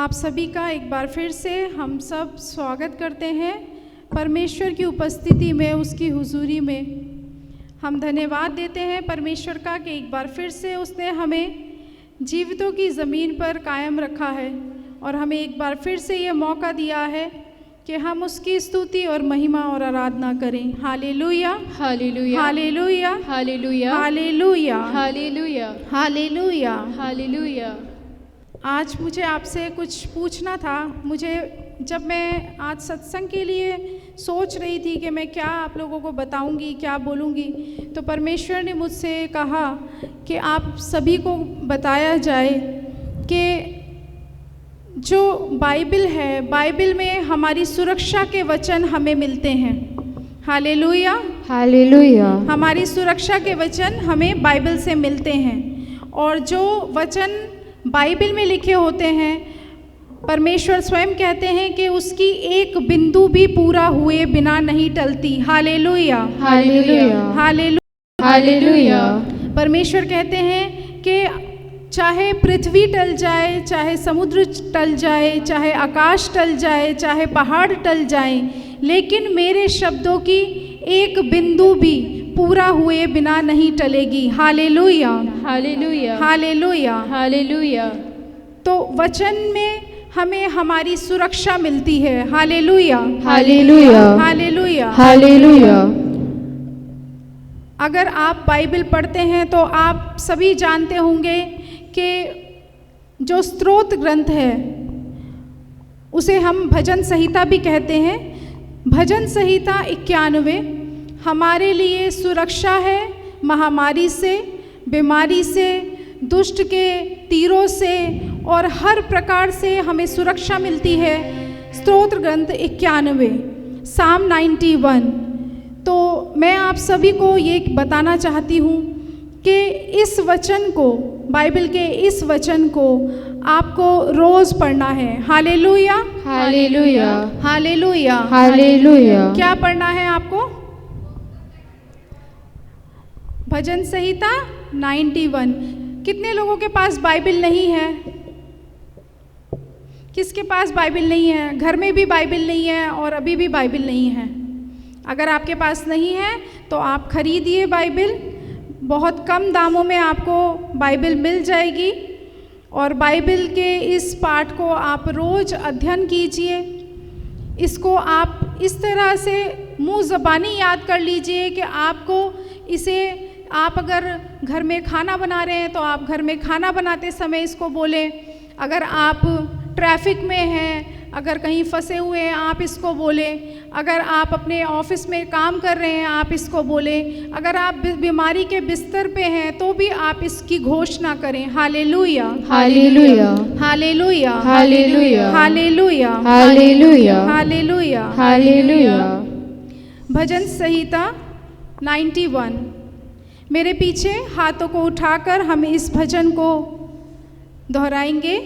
आप सभी का एक बार फिर से हम सब स्वागत करते हैं परमेश्वर की उपस्थिति में, उसकी हुजूरी में। हम धन्यवाद देते हैं परमेश्वर का कि एक बार फिर से उसने हमें जीवितों की ज़मीन पर कायम रखा है और हमें एक बार फिर से ये मौका दिया है कि हम उसकी स्तुति और महिमा और आराधना करें। Hallelujah, hallelujah, hallelujah, hallelujah, hallelujah, hallelujah, hallelujah. Hallelujah. आज मुझे आपसे कुछ पूछना था। जब मैं आज सत्संग के लिए सोच रही थी कि मैं क्या आप लोगों को बताऊंगी, क्या बोलूंगी, तो परमेश्वर ने मुझसे कहा कि आप सभी को बताया जाए कि जो बाइबल है, बाइबल में हमारी सुरक्षा के वचन हमें मिलते हैं। Hallelujah, hallelujah. हमारी सुरक्षा के वचन हमें बाइबल से मिलते हैं और जो वचन बाइबल में लिखे होते हैं, परमेश्वर स्वयं कहते हैं कि उसकी एक बिंदु भी पूरा हुए बिना नहीं टलती। Hallelujah, hallelujah, hallelujah, hallelujah. परमेश्वर कहते हैं कि चाहे पृथ्वी टल जाए, चाहे समुद्र टल जाए, चाहे आकाश टल जाए, चाहे पहाड़ टल जाए, लेकिन मेरे शब्दों की एक बिंदु भी पूरा हुए बिना नहीं टलेगी। Hallelujah, hallelujah, hallelujah, hallelujah. तो वचन में हमें हमारी सुरक्षा मिलती है। Hallelujah, hallelujah, hallelujah, hallelujah. अगर आप बाइबल पढ़ते हैं तो आप सभी जानते होंगे कि जो स्तोत्र ग्रंथ है उसे हम भजन संहिता भी कहते हैं। भजन संहिता 91 हमारे लिए सुरक्षा है महामारी से, बीमारी से, दुष्ट के तीरों से और हर प्रकार से हमें सुरक्षा मिलती है। स्तोत्र ग्रंथ 91, साम 91। तो मैं आप सभी को ये बताना चाहती हूँ कि इस वचन को, बाइबल के इस वचन को आपको रोज़ पढ़ना है। Hallelujah, hallelujah, hallelujah, hallelujah. क्या पढ़ना है आपको? भजन संहिता 91। कितने लोगों के पास बाइबल नहीं है? किसके पास बाइबल नहीं है? घर में भी बाइबल नहीं है और अभी भी बाइबल नहीं है। अगर आपके पास नहीं है तो आप खरीदिए बाइबल। बहुत कम दामों में आपको बाइबल मिल जाएगी और बाइबल के इस पाठ को आप रोज़ अध्ययन कीजिए। इसको आप इस तरह से मुँह ज़बानी याद कर लीजिए कि आपको इसे, आप अगर घर में खाना बना रहे हैं तो आप घर में खाना बनाते समय इसको बोलें। अगर आप ट्रैफिक में हैं, अगर कहीं फंसे हुए हैं, आप इसको बोलें। अगर आप अपने ऑफिस में काम कर रहे हैं, आप इसको बोलें। अगर आप बीमारी के बिस्तर पे हैं तो भी आप इसकी घोषणा करें। Hallelujah, hallelujah, hallelujah, hallelujah, hallelujah, hallelujah, hallelujah, hallelujah. भजन संहिता 91। मेरे पीछे हाथों को उठाकर हम इस भजन को दोहराएंगे।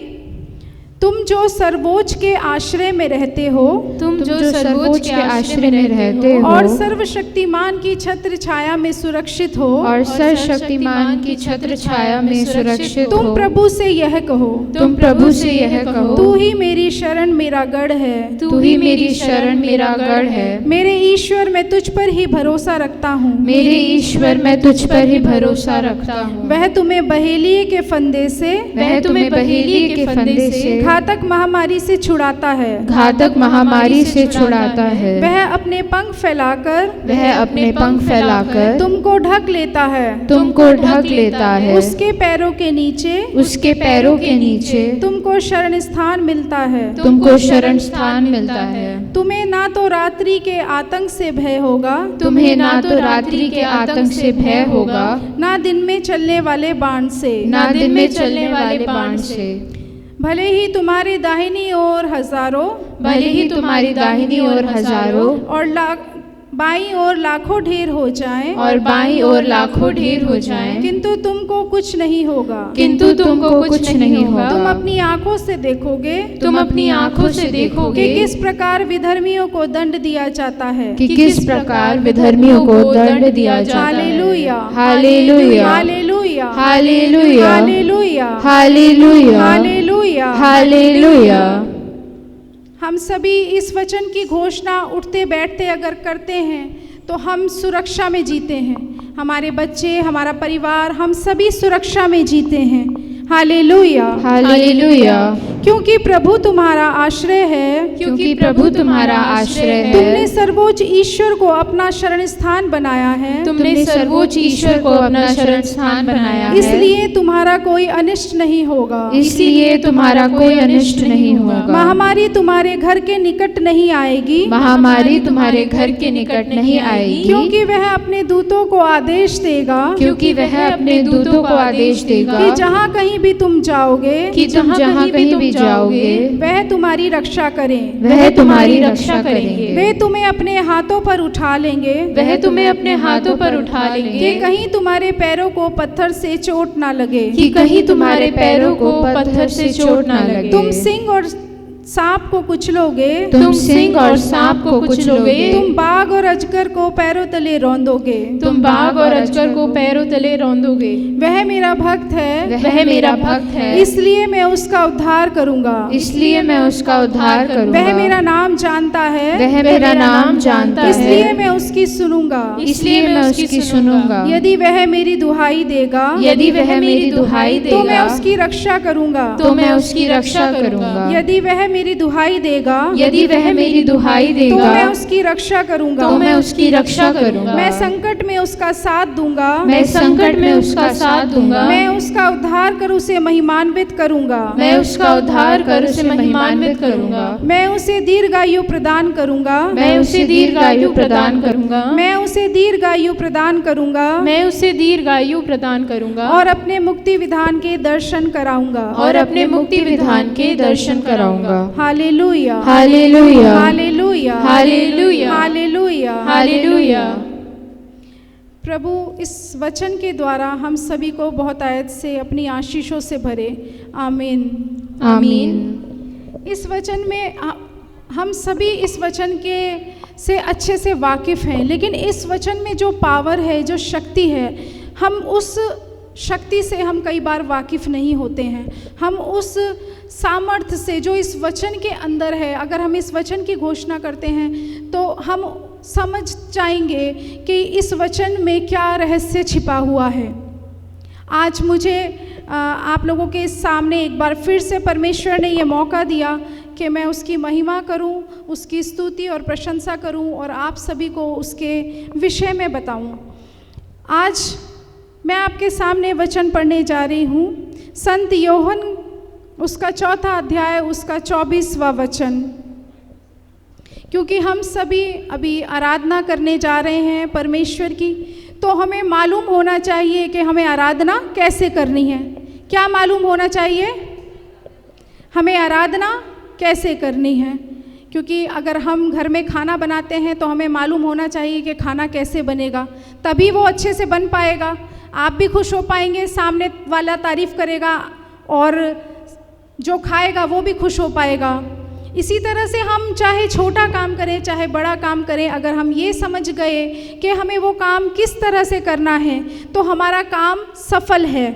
तुम जो सर्वोच्च के आश्रय में रहते हो, तुम जो सर्वोच्च के आश्रय में रहते हो और सर्वशक्तिमान की छत्र छाया में सुरक्षित हो, और सर्वशक्तिमान की छत्र छाया में सुरक्षित हो, तुम प्रभु से यह कहो, तुम प्रभु से यह कहो, तू ही मेरी शरण मेरा गढ़ है, तू ही मेरी शरण मेरा गढ़ है। मेरे ईश्वर मैं तुझ पर ही भरोसा रखता हूँ, मेरे ईश्वर मैं तुझ पर ही भरोसा रखता हूँ। वह तुम्हें बहेलिये के फंदे से, वह तुम्हें बहेलिये के फंदे से, घातक महामारी से छुड़ाता है, घातक महामारी से छुड़ाता है। वह अपने पंख फैलाकर, वह अपने पंख फैलाकर तुमको ढक लेता है, तुमको ढक लेता है। उसके पैरों के नीचे, उसके पैरों के नीचे तुमको शरण स्थान मिलता है, तुमको शरण स्थान मिलता है। तुम्हें ना तो रात्रि के आतंक से भय होगा, तुम्हें ना तो रात्रि के आतंक से भय होगा, ना दिन में चलने वाले बाण से, ना दिन में चलने वाले बाण से। भले ही तुम्हारे दाहिनी ओर हजारों, भले ही तुम्हारी दाहिनी ओर हजारों और बाईं ओर लाखों ढेर हो जाएं, और बाईं ओर लाखों ढेर हो जाएं, किंतु तुमको कुछ नहीं होगा, किंतु तुमको कुछ नहीं होगा। तुम अपनी आंखों से देखोगे, तुम अपनी आंखों से देखोगे कि किस प्रकार विधर्मियों को दंड दिया जाता है, कि किस प्रकार विधर्मियों को दंड दिया जाता है। Hallelujah, hallelujah, hallelujah, hallelujah, hallelujah, hallelujah, hallelujah. Hallelujah. हम सभी इस वचन की घोषणा उठते बैठते अगर करते हैं तो हम सुरक्षा में जीते हैं। हमारे बच्चे, हमारा परिवार, हम सभी सुरक्षा में जीते हैं। Hallelujah, hallelujah. क्योंकि प्रभु तुम्हारा आश्रय है, क्योंकि प्रभु तुम्हारा आश्रय है। तुमने सर्वोच्च ईश्वर को अपना शरण स्थान बनाया है, तुमने सर्वोच्च ईश्वर को अपना शरण स्थान बनाया है। इसलिए तुम्हारा कोई अनिष्ट नहीं होगा, इसलिए तुम्हारा कोई अनिष्ट नहीं होगा। महामारी तुम्हारे घर के निकट नहीं आएगी, महामारी तुम्हारे घर के निकट नहीं आएगी, क्योंकि वह अपने दूतों को आदेश देगा, क्योंकि वह अपने दूतों को आदेश देगा कि जहाँ कहीं भी तुम जाओगे, कि तुम जहाँ कहीं भी जाओगे, वह तुम्हारी रक्षा करें, वह तुम्हारी रक्षा करेंगे। वे तुम्हें अपने हाथों पर उठा लेंगे, वह तुम्हें अपने हाथों पर उठा लेंगे, कि कहीं तुम्हारे पैरों को पत्थर से चोट ना लगे, कि कहीं तुम्हारे पैरों को पत्थर से चोट ना लगे। तुम सिंह और सांप को कुचलोगे, तुम सिंह और सांप को कुचलोगे, तुम बाघ और अजगर को पैरों तले रौंदोगे, तुम बाघ और अजगर को पैरों तले रौंदोगे। वह मेरा भक्त है, वह मेरा भक्त है, इसलिए मैं उसका उद्धार करूंगा, इसलिए मैं उसका उद्धार करूंगा। वह मेरा नाम जानता है, वह मेरा नाम जानता है, इसलिए मैं उसकी सुनूंगा, इसलिए मैं उसकी सुनूंगा। यदि वह मेरी दुहाई देगा, यदि वह मेरी दुहाई देगा, तो मैं उसकी रक्षा करूंगा, तो मैं उसकी रक्षा करूंगा। यदि वह मेरी दुहाई देगा, यदि वह मेरी दुहाई देगा, तो मैं उसकी रक्षा करूंगा, तो मैं उसकी रक्षा करूंगा। मैं संकट में उसका साथ दूंगा, मैं संकट में उसका साथ दूंगा, मैं उसका उद्धार कर उसे महिमान्वित करूंगा, मैं उसका उद्धार कर उसे महिमान्वित करूंगा। मैं उसे दीर्घायु प्रदान करूंगा, मैं उसे दीर्घायु प्रदान करूंगा, मैं उसे दीर्घायु प्रदान करूंगा, मैं उसे दीर्घायु प्रदान करूंगा, और अपने मुक्ति विधान के दर्शन कराऊंगा, और अपने मुक्ति विधान के दर्शन कराऊंगा। Hallelujah, hallelujah, hallelujah, hallelujah, hallelujah, hallelujah. प्रभु इस वचन के द्वारा हम सभी को बहुत आयत से अपनी आशीषों से भरे। आमीन, आमीन। इस वचन में हम सभी इस वचन के से अच्छे से वाकिफ़ हैं, लेकिन इस वचन में जो पावर है, जो शक्ति है, हम उस शक्ति से हम कई बार वाकिफ़ नहीं होते हैं। हम उस सामर्थ्य से जो इस वचन के अंदर है, अगर हम इस वचन की घोषणा करते हैं तो हम समझ जाएंगे कि इस वचन में क्या रहस्य छिपा हुआ है। आज मुझे आप लोगों के सामने एक बार फिर से परमेश्वर ने ये मौका दिया कि मैं उसकी महिमा करूं, उसकी स्तुति और प्रशंसा करूं और आप सभी को उसके विषय में बताऊं। आज मैं आपके सामने वचन पढ़ने जा रही हूं, संत यूहन्ना उसका 4 अध्याय, उसका 24वां वचन। क्योंकि हम सभी अभी आराधना करने जा रहे हैं परमेश्वर की, तो हमें मालूम होना चाहिए कि हमें आराधना कैसे करनी है। क्या मालूम होना चाहिए? हमें आराधना कैसे करनी है। क्योंकि अगर हम घर में खाना बनाते हैं तो हमें मालूम होना चाहिए कि खाना कैसे बनेगा, तभी वो अच्छे से बन पाएगा। आप भी खुश हो पाएंगे, सामने वाला तारीफ़ करेगा और जो खाएगा वो भी खुश हो पाएगा। इसी तरह से हम चाहे छोटा काम करें चाहे बड़ा काम करें, अगर हम ये समझ गए कि हमें वो काम किस तरह से करना है तो हमारा काम सफल है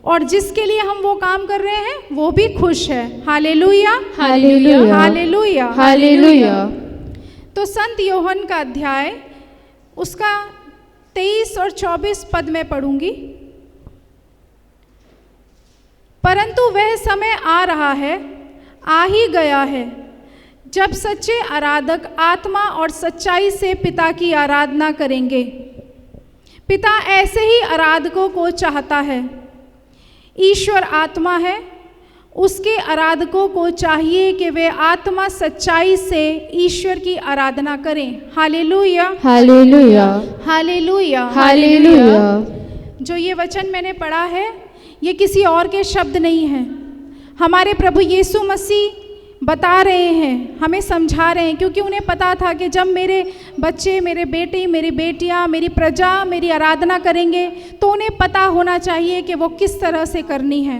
और जिसके लिए हम वो काम कर रहे हैं वो भी खुश है। Hallelujah, hallelujah, hallelujah, hallelujah. तो संत यूहन्ना का अध्याय उसका 23 और 24 पद में पढ़ूंगी। परंतु वह समय आ रहा है, आ ही गया है, जब सच्चे आराधक आत्मा और सच्चाई से पिता की आराधना करेंगे। पिता ऐसे ही आराधकों को चाहता है। ईश्वर आत्मा है, उसके आराधकों को चाहिए कि वे आत्मा सच्चाई से ईश्वर की आराधना करें। Hallelujah, hallelujah, hallelujah, hallelujah. जो ये वचन मैंने पढ़ा है ये किसी और के शब्द नहीं हैं, हमारे प्रभु यीशु मसीह बता रहे हैं, हमें समझा रहे हैं। क्योंकि उन्हें पता था कि जब मेरे बच्चे, मेरे बेटे, मेरी बेटियां, मेरी प्रजा मेरी आराधना करेंगे तो उन्हें पता होना चाहिए कि वो किस तरह से करनी है।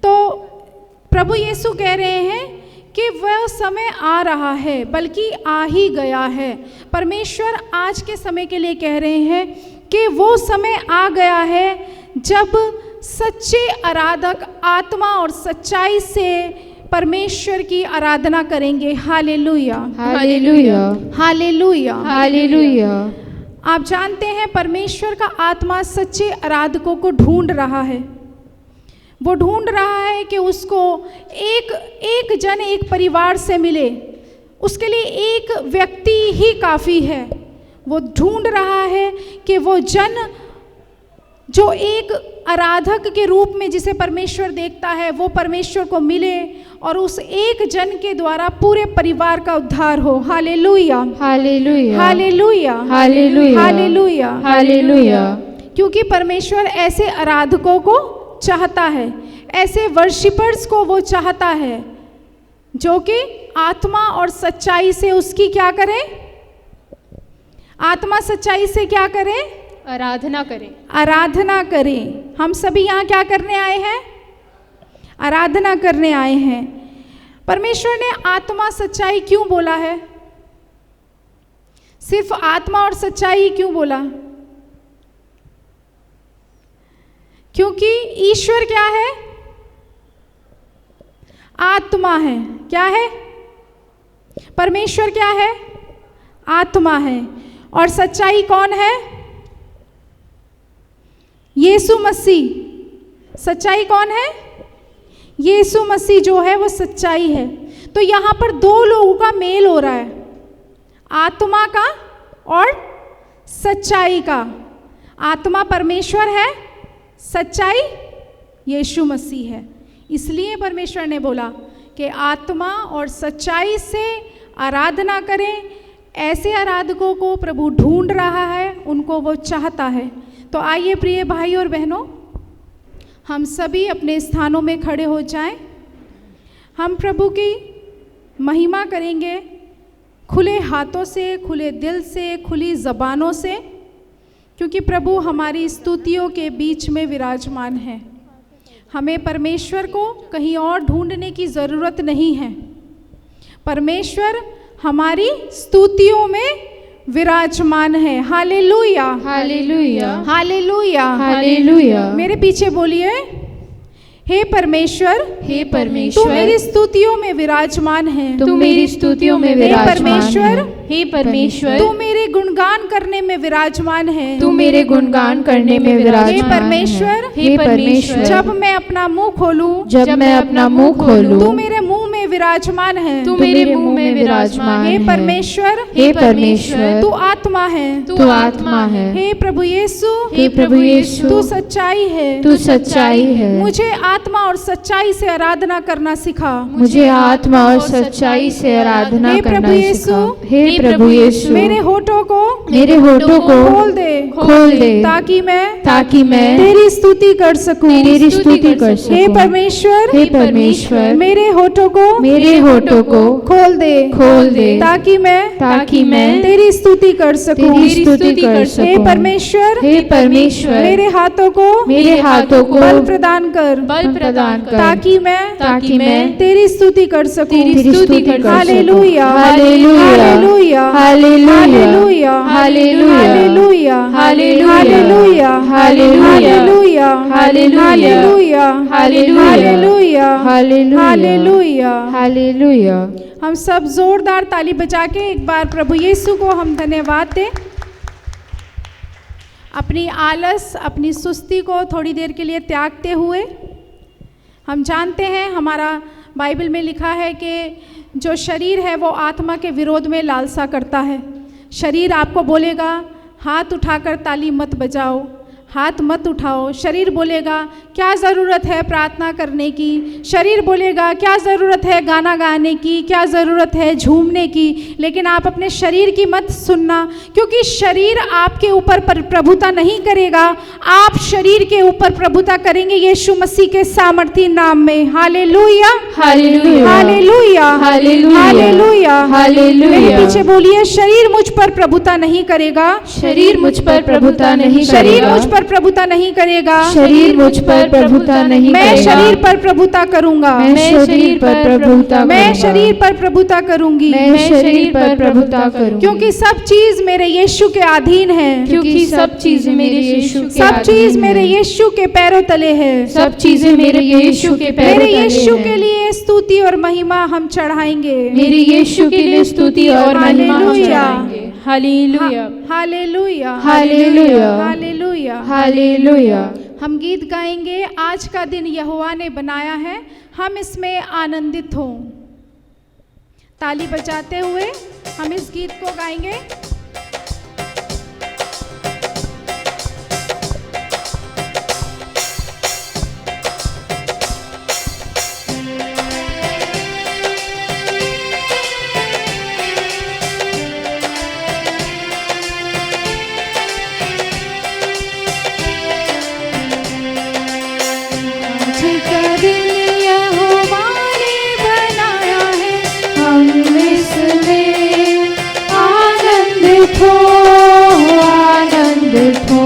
तो प्रभु यीशु कह रहे हैं कि वह समय आ रहा है, बल्कि आ ही गया है। परमेश्वर आज के समय के लिए कह रहे हैं कि वो समय आ गया है जब सच्चे आराधक आत्मा और सच्चाई से परमेश्वर की आराधना करेंगे। Hallelujah, hallelujah, hallelujah, hallelujah. आप जानते हैं परमेश्वर का आत्मा सच्चे आराधकों को ढूंढ रहा है। वो ढूंढ रहा है कि उसको एक जन एक परिवार से मिले, उसके लिए एक व्यक्ति ही काफ़ी है। वो ढूंढ रहा है कि वो जन जो एक आराधक के रूप में जिसे परमेश्वर देखता है वो परमेश्वर को मिले और उस एक जन के द्वारा पूरे परिवार का उद्धार हो। Hallelujah, hallelujah, hallelujah, hallelujah, hallelujah, hallelujah. क्योंकि परमेश्वर ऐसे आराधकों को चाहता है, ऐसे वर्शिपर्स को वो चाहता है जो कि आत्मा और सच्चाई से उसकी क्या करें, आत्मा सच्चाई से क्या करें, आराधना करें, आराधना करें। हम सभी यहाँ क्या करने आए हैं, आराधना करने आए हैं। परमेश्वर ने आत्मा सच्चाई क्यों बोला है, सिर्फ आत्मा और सच्चाई क्यों बोला? क्योंकि ईश्वर क्या है, आत्मा है। क्या है? परमेश्वर क्या है, आत्मा है। और सच्चाई कौन है? यीशु मसीह। सच्चाई कौन है? यीशु मसीह जो है वो सच्चाई है। तो यहाँ पर दो लोगों का मेल हो रहा है, आत्मा का और सच्चाई का। आत्मा परमेश्वर है, सच्चाई यीशु मसीह है। इसलिए परमेश्वर ने बोला कि आत्मा और सच्चाई से आराधना करें। ऐसे आराधकों को प्रभु ढूंढ रहा है, उनको वो चाहता है। तो आइए प्रिय भाई और बहनों, हम सभी अपने स्थानों में खड़े हो जाएं। हम प्रभु की महिमा करेंगे खुले हाथों से, खुले दिल से, खुली ज़बानों से, क्योंकि प्रभु हमारी स्तुतियों के बीच में विराजमान है। हमें परमेश्वर को कहीं और ढूंढने की ज़रूरत नहीं है। परमेश्वर हमारी स्तुतियों में विराजमान है। Hallelujah, hallelujah, hallelujah, hallelujah. मेरे पीछे बोलिए, हे परमेश्वर, हे परमेश्वर, तू मेरी स्तुतियों में विराजमान है। तू मेरी स्तुतियों में विराजमान है। हे परमेश्वर, तू मेरे गुणगान करने में विराजमान है। तू मेरे गुणगान करने में विराजमान है। हे परमेश्वर, हे परमेश्वर, जब मैं अपना मुंह खोलूं, जब मैं अपना मुंह खोलूं, तू मेरे मुंह में विराजमान है। तू मेरे मुंह में विराजमान है। हे परमेश्वर, हे परमेश्वर, तू आत्मा है। तू आत्मा है। हे प्रभु यीशु, हे प्रभु यीशु, तू सच्चाई है। तू सच्चाई है। मुझे आत्मा और सच्चाई से आराधना करना सिखा। मुझे आत्मा और सच्चाई से आराधना करना सिखा। हे प्रभु यीशु, मेरे होठों को खोल दे, ताकि मैं तेरी स्तुति कर सकूं। तेरी स्तुति कर सकूं। हे परमेश्वर, मेरे होठों को खोल दे, ताकि मैं तेरी स्तुति कर सकूं। हे परमेश्वर, मेरे हाथों को बल प्रदान कर, ताकि मैं तेरी स्तुति कर सकूं। Hallelujah, hallelujah, hallelujah, hallelujah, hallelujah, hallelujah, hallelujah, hallelujah, hallelujah, hallelujah. हम सब जोरदार ताली बजा के एक बार प्रभु यीशु को हम धन्यवाद दें। अपनी आलस, अपनी सुस्ती को थोड़ी देर के लिए त्यागते हुए, हम जानते हैं हमारा बाइबल में लिखा है कि जो शरीर है वो आत्मा के विरोध में लालसा करता है। शरीर आपको बोलेगा हाथ उठाकर ताली मत बजाओ, हाथ मत उठाओ। शरीर बोलेगा क्या ज़रूरत है प्रार्थना करने की, शरीर बोलेगा क्या ज़रूरत है गाना गाने की, क्या ज़रूरत है झूमने की। लेकिन आप अपने शरीर की मत सुनना, क्योंकि शरीर आपके ऊपर प्रभुता नहीं करेगा। आप शरीर के ऊपर प्रभुता करेंगे यीशु मसीह के सामर्थी नाम में। Hallelujah, hallelujah, hallelujah, hallelujah, hallelujah. मेरे पीछे बोलिए, शरीर मुझ पर प्रभुता नहीं करेगा। शरीर मुझ पर प्रभुता नहीं शरीर करेगा। मुझ पर पर प्रभुता नहीं करेगा, शरीर मुझ पर प्रभुता नहीं मैं करेगा। शरीर पर प्रभुता करूंगा, मैं शरीर पर प्रभुता मैं करूंगा। शरीर पर प्रभुता करूंगी, मैं शरीर पर प्रभुता करूंगी। क्योंकि सब चीज मेरे यीशु के अधीन है, क्योंकि सब चीजें मेरे यीशु के सब चीज अधीन मेरे हैं। यीशु के पैरों तले है। सब चीजें मेरे यीशु के पैरों मेरे तले यीशु हैं। के लिए स्तुति और महिमा हम चढ़ाएंगे। मेरे यीशु के लिए स्तुति और महिमा हम हालेलुया। चढ़ाएंगे। Hallelujah, hallelujah, hallelujah, hallelujah. Hallelujah. हम गीत गाएंगे, आज का दिन यहोवा ने बनाया है, हम इसमें आनंदित हों। ताली बजाते हुए हम इस गीत को गाएंगे।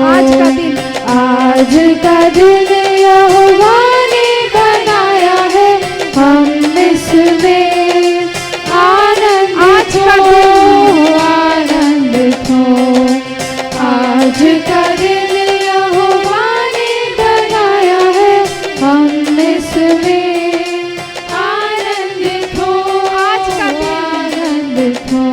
आज का दिन, आज का दिन यहोवा ने बनाया है, हम इसमें आनंदित हो, आनंदित हो। आज का दिन यहोवा ने बनाया है, हम इसमें आनंदित हो, आज का दिन, आनंदित हो।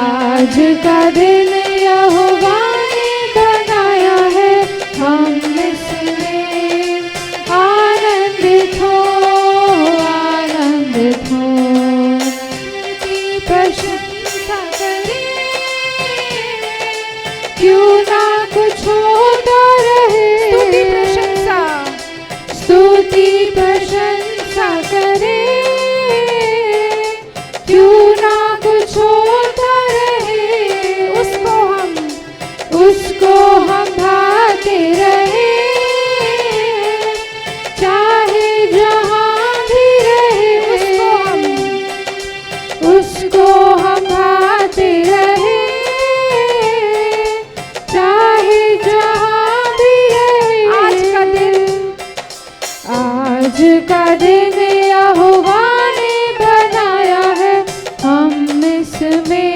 आज का दिन यहोवा ने बनाया है, हम इसमें आनंदित हो, आनंदित हो। स्तुति प्रशंसा करें, क्यों ना कुछ होता रहे। स्तुति प्रशंसा, स्तुति प्रशंसा करें, क्यों ना कुछ होता रहे। उसको हम भाते रहे, चाहे जहाँ भी रहे। उसको हम भाते रहे, चाहे जहाँ भी रहे। आज का दिन, आज का दिन यहोवा ने बनाया है, हम इसमें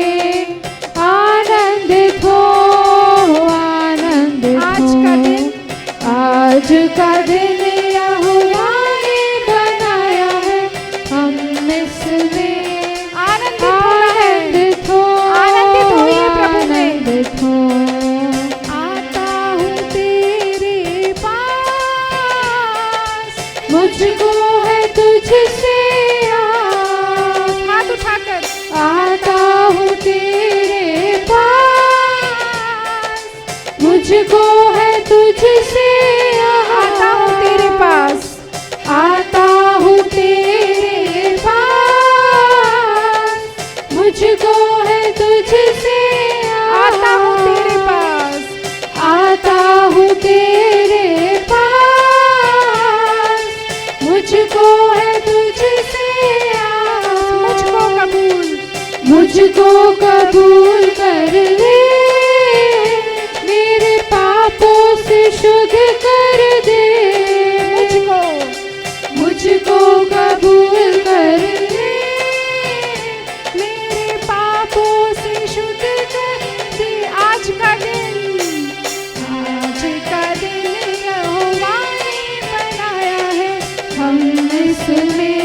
आनंदित हो, आनंदित आज हो। का दिन, आज का दिन यहोवा ने बनाया है, हम इसमें आनंदित होना है। आनंदित हो, आनंदित होइए प्रभु में। आनंदित हो। आता हूँ तेरे पास, मुझको है तुझसे आस। हाथ उठाकर आता हूँ तेरे पास, मुझको है तुझसे आता हूँ तेरे पास, आता हूँ तेरे पास, मुझको है तुझसे आता हूँ तेरे पास, आता हूँ तेरे पास, मुझको है तुझसे मुझको कबूल, मुझको कबूल कर ले, मेरे पापों से शुद्ध कर दे। मुझको कबूल कर ले, मेरे पापों से शुद्ध कर दे। आज का दिन, आज का दिन यहोवा ने बनाया है, हम इसमें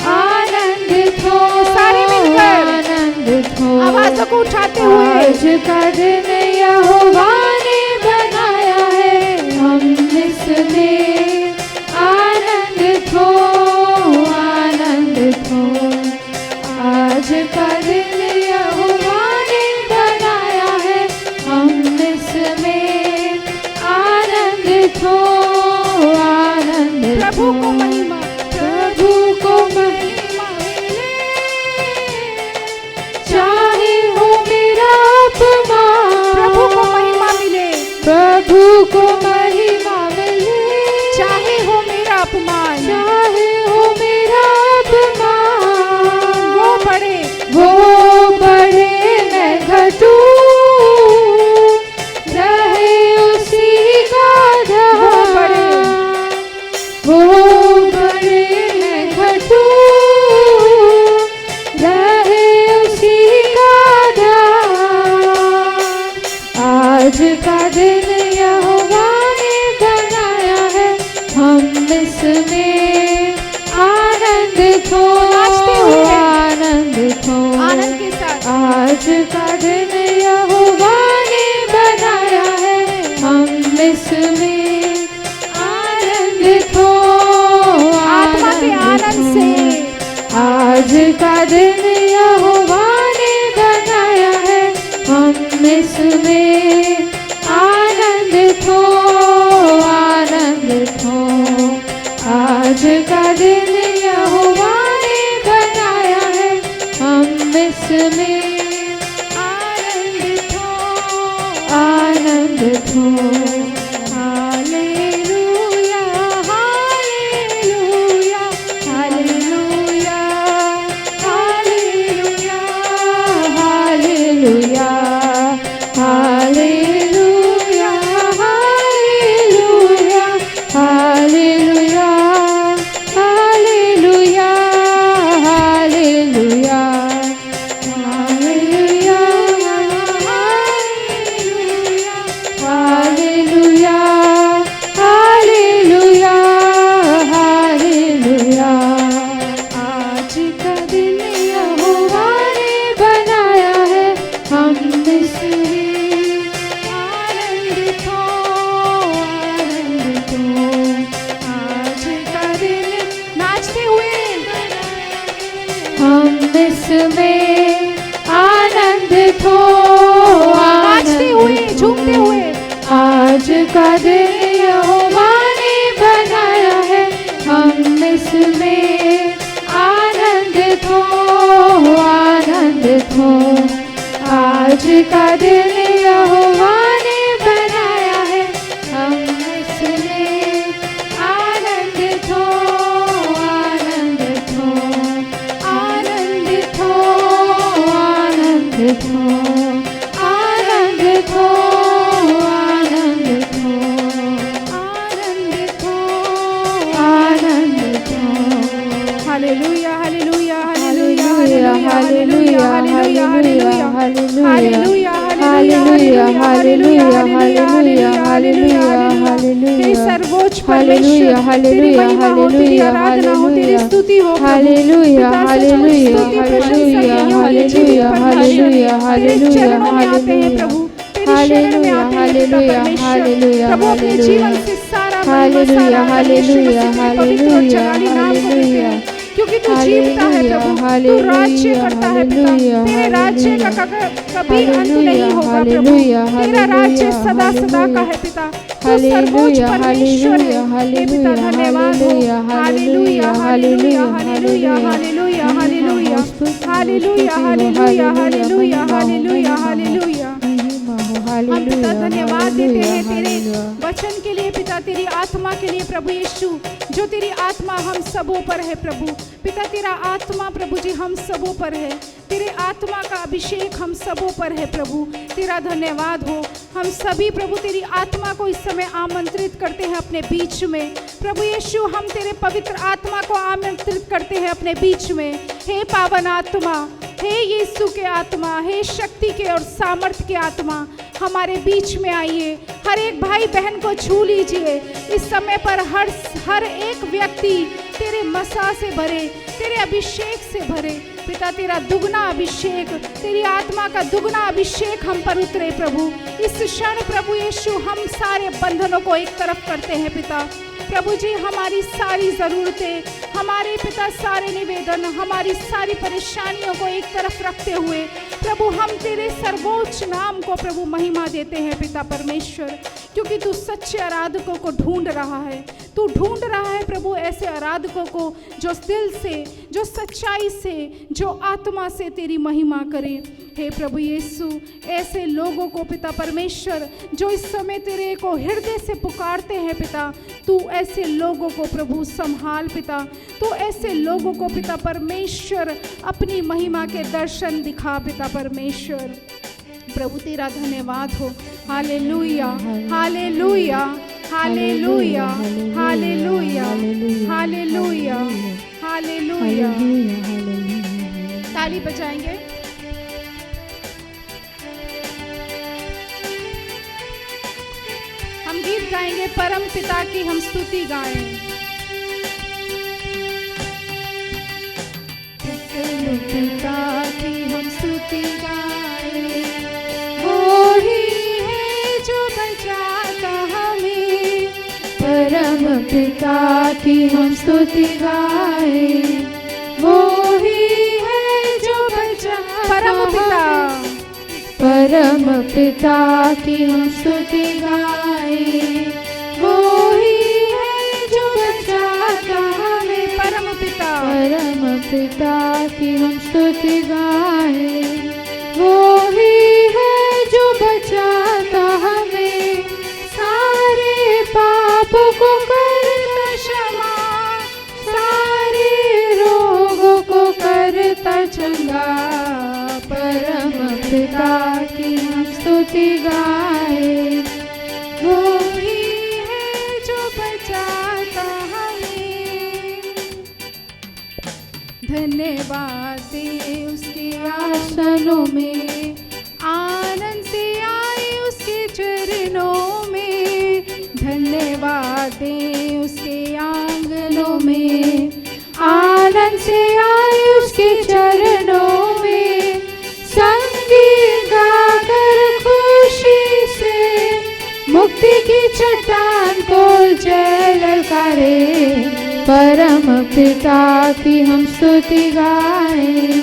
आनंदित हो, सारे मिलकर आनंदित हो। आवाज़ों को उठाते हुए आज का दिन यहोवा ने बनाया है, हम इसमें आनंदित हो, आनंदित हो। आज का दिन यहोवा ने बनाया है, हम इसमें आनंदित हो, आनंदित हो। प्रभु को महिमा, प्रभु को महिमा मिले, चाहे हो मेरा अपमान। प्रभु को महिमा आज का दिन यहोवा ने बनाया है, हम इसमें आनंदित हो, आनंदित हो। आनंद के साथ आज का दिन यहोवा ने बनाया है, हम इसमें आनंदित हो, आत्मा के आनंद से। आज का दिन यहोवा ने बनाया है, हम इसमें आनंदित हो, आनंदित हो। आज का दिन यहोवा ने बनाया है, हम इसमें आनंदित हो, आनंदित हो। Hallelujah, hallelujah, hallelujah, hallelujah, hallelujah, hallelujah, hallelujah, hallelujah, hallelujah, hallelujah, hallelujah, hallelujah, hallelujah, hallelujah. आज का दिन यहोवा ने बनाया है, हम इसमें आनंदित हो, आनंदित हो। आज का दिन नाचते हुए हम इसमें आनंदित हो, नाचते हुए, झूमते हुए। आज का दिन यहोवा ने बनाया है, हम इसमें आनंदित हो, आनंदित हो। आज का दिन यहोवा ने बनाया है, हम इसमें आनंदित हो, आनंदित हो, आनंदित हो, आनंदित हो, आनंदित हो, आनंदित हो, आनंदित हो, आनंदित हो। Hallelujah, hallelujah, hallelujah, hallelujah, hallelujah, hallelujah, hallelujah, hallelujah, hallelujah, hallelujah, hallelujah. हे सर्वोच्च परमेश्वर, तेरी महिमा हो, तेरी आराधना हो, तेरी स्तुति हो। Hallelujah, hallelujah, hallelujah, hallelujah, hallelujah, तेरे चरणों में आते हैं प्रभु, तेरी शरण में आते हैं पिता परमेश्वर। प्रभु अपने जीवन से सारा हालेलुया, हालेलुया, हालेलुया, हालेलुया, क्योंकि तू जीवता है प्रभु, तू राज्य करता है पिता। तेरे राज्य का कभी अंत नहीं होगा प्रभु, तेरा राज्य सदा सदा का है पिता। तू सर्वोच्च परमेश्वर है हे पिता, धन्यवाद हो। Hallelujah, hallelujah, hallelujah, hallelujah, hallelujah, hallelujah, hallelujah, hallelujah, hallelujah, hallelujah. हम पिता धन्यवाद देते हैं तेरे वचन के लिए पिता, तेरी आत्मा के लिए प्रभु यीशु, जो तेरी आत्मा हम सबों पर है प्रभु। पिता तेरा आत्मा प्रभु जी हम सबों पर है, तेरे आत्मा का अभिषेक हम सबों पर है प्रभु। तेरा धन्यवाद हो। हम सभी प्रभु तेरी आत्मा को इस समय आमंत्रित करते हैं अपने बीच में प्रभु यीशु। हम तेरे पवित्र आत्मा को आमंत्रित करते हैं अपने बीच में। हे पावन आत्मा, हे यीशु के आत्मा, हे शक्ति के और सामर्थ्य के आत्मा, हमारे बीच में आइए। हर एक भाई बहन को छू लीजिए इस समय पर। हर एक व्यक्ति तेरे मसा से भरे, तेरे अभिषेक से भरे पिता। तेरा दुगना अभिषेक, तेरी आत्मा का दुगना अभिषेक हम पर उतरे प्रभु। इस क्षण प्रभु यीशु हम सारे बंधनों को एक तरफ करते हैं पिता। प्रभु जी हमारी सारी ज़रूरतें, हमारे पिता सारे निवेदन, हमारी सारी परेशानियों को एक तरफ रखते हुए प्रभु हम तेरे सर्वोच्च नाम को प्रभु महिमा देते हैं पिता परमेश्वर। क्योंकि तू सच्चे आराधकों को ढूंढ रहा है, तू ढूंढ रहा है प्रभु ऐसे आराधकों को जो दिल से, जो सच्चाई से, जो आत्मा से तेरी महिमा करे। हे प्रभु यीशु, ऐसे लोगों को पिता परमेश्वर जो इस समय तेरे को हृदय से पुकारते हैं पिता, तू ऐसे लोगों को प्रभु संभाल पिता। तू ऐसे लोगों को पिता परमेश्वर अपनी महिमा के दर्शन दिखा पिता परमेश्वर। प्रभु तेरा धन्यवाद हो। Hallelujah, hallelujah, hallelujah, hallelujah, hallelujah, hallelujah. ताली बजाएंगे। गाएंगे, परम पिता की हम स्तुति गाएं। परम पिता की हम स्तुति गाएं, वो ही है जो बचाता हमें। परम पिता की हम स्तुति गाएं, वो ही है जो बचाता परम पिता, परम पिता की हम स्तुति गाएं, वो ही है जो बचाता हमें। परम पिता, परम पिता की हम स्तुति गाएं, वो ही है जो बचाता हमें। सारे पापों को करता क्षमा, सारे रोगों को करता चंगा। परम पिता की हम स्तुति गाएं, वो ही है जो बचाता हमें। धन्यवाद दे उसके आसनों में, आनंद से आए उसके चरणों में। धन्यवाद दे उसके आंगनों में, आनंद से आए उसके चरणों में। संगीत गाकर खुशी से मुक्ति की चट्टान को जय ललकारे। परम पिता की हम स्तुति गाएं,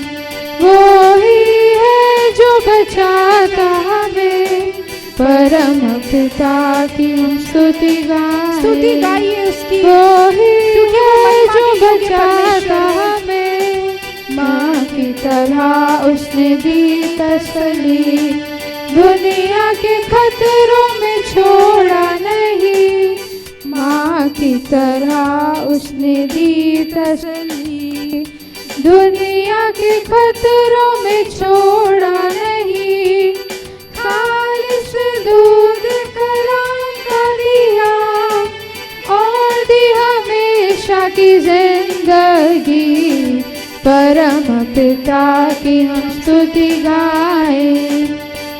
वो ही है जो बचाता हमें। परम पिता की हम स्तुति गाएं, स्तुति गाइए उसकी, वो ही है जो महिमा के बचाता परमेश्वर हमें। माँ की तरह उसने दी तसल्ली, दुनिया के खतरों में छोड़ा नहीं। माँ की तरह उसने दी तसल्ली, दुनिया के खतरों में छोड़ा नहीं। खालिस दूध कलाम का दिया और दी हमेशा की जिंदगी। परम पिता की हम स्तुति गाएं,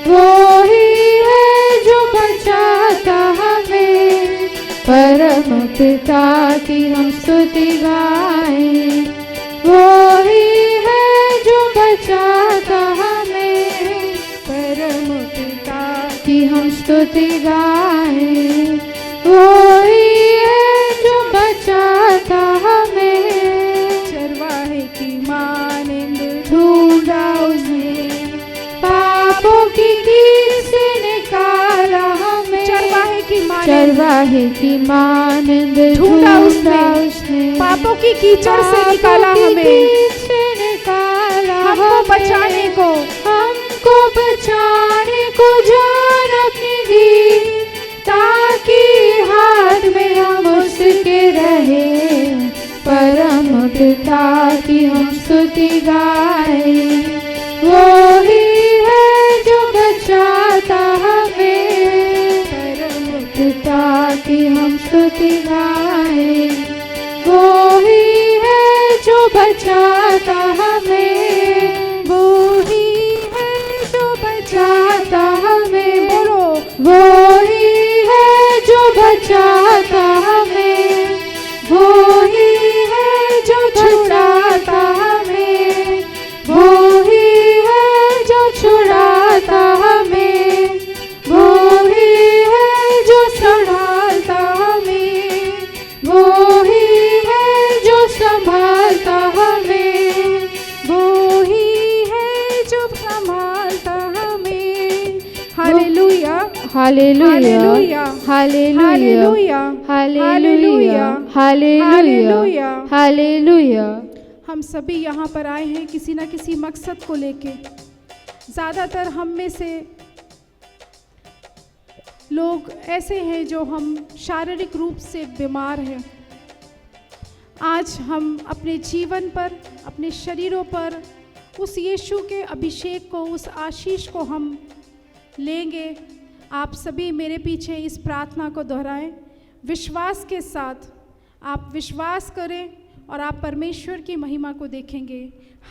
वो ही है जो बचाता हमें। परम पिता की हम स्तुति गाएं, वो ही है जो बचाता हमें। परम पिता की हम स्तुति गाएं, वो ही है जो बचाता हमें। चरवाहे की मानिंद ढूंढा उसने, पापों की कीट से निकाला हमें। चरवाहे की मानिंद, चरवाहे की मानिंद ढूंढा उसने, पापों की कीचड़ से निकाला पापों की हमें। कीट से निकाला हमको हमें। बचाने को, हमको बचाने को जान अपनी दी, ताकि हाथ में हम उसके रहे। परम पिता की हम स्तुति गाएं, वो ही है जो बचाता हमें। परम पिता की हम स्तुति गाएं, वो ही है जो बचाता हमें। वो ही है जो बचाता हमें। बोलो, वो ही है जो बचाता हमें। वो ही है जो छुड़ाता हमें। वो ही है जो छुड़ाता हमें। वो ही है जो संभालता हमें। वो ही है जो संभालता हमें। वो ही है जो संभालता हमें। Hallelujah, hallelujah, hallelujah, hallelujah, hallelujah, hallelujah. हम सभी यहाँ पर आए हैं किसी न किसी मकसद को लेके। ज़्यादातर हम में से लोग ऐसे हैं जो हम शारीरिक रूप से बीमार हैं। आज हम अपने जीवन पर, अपने शरीरों पर उस यीशु के अभिषेक को, उस आशीष को हम लेंगे। आप सभी मेरे पीछे इस प्रार्थना को दोहराएं विश्वास के साथ। आप विश्वास करें और आप परमेश्वर की महिमा को देखेंगे।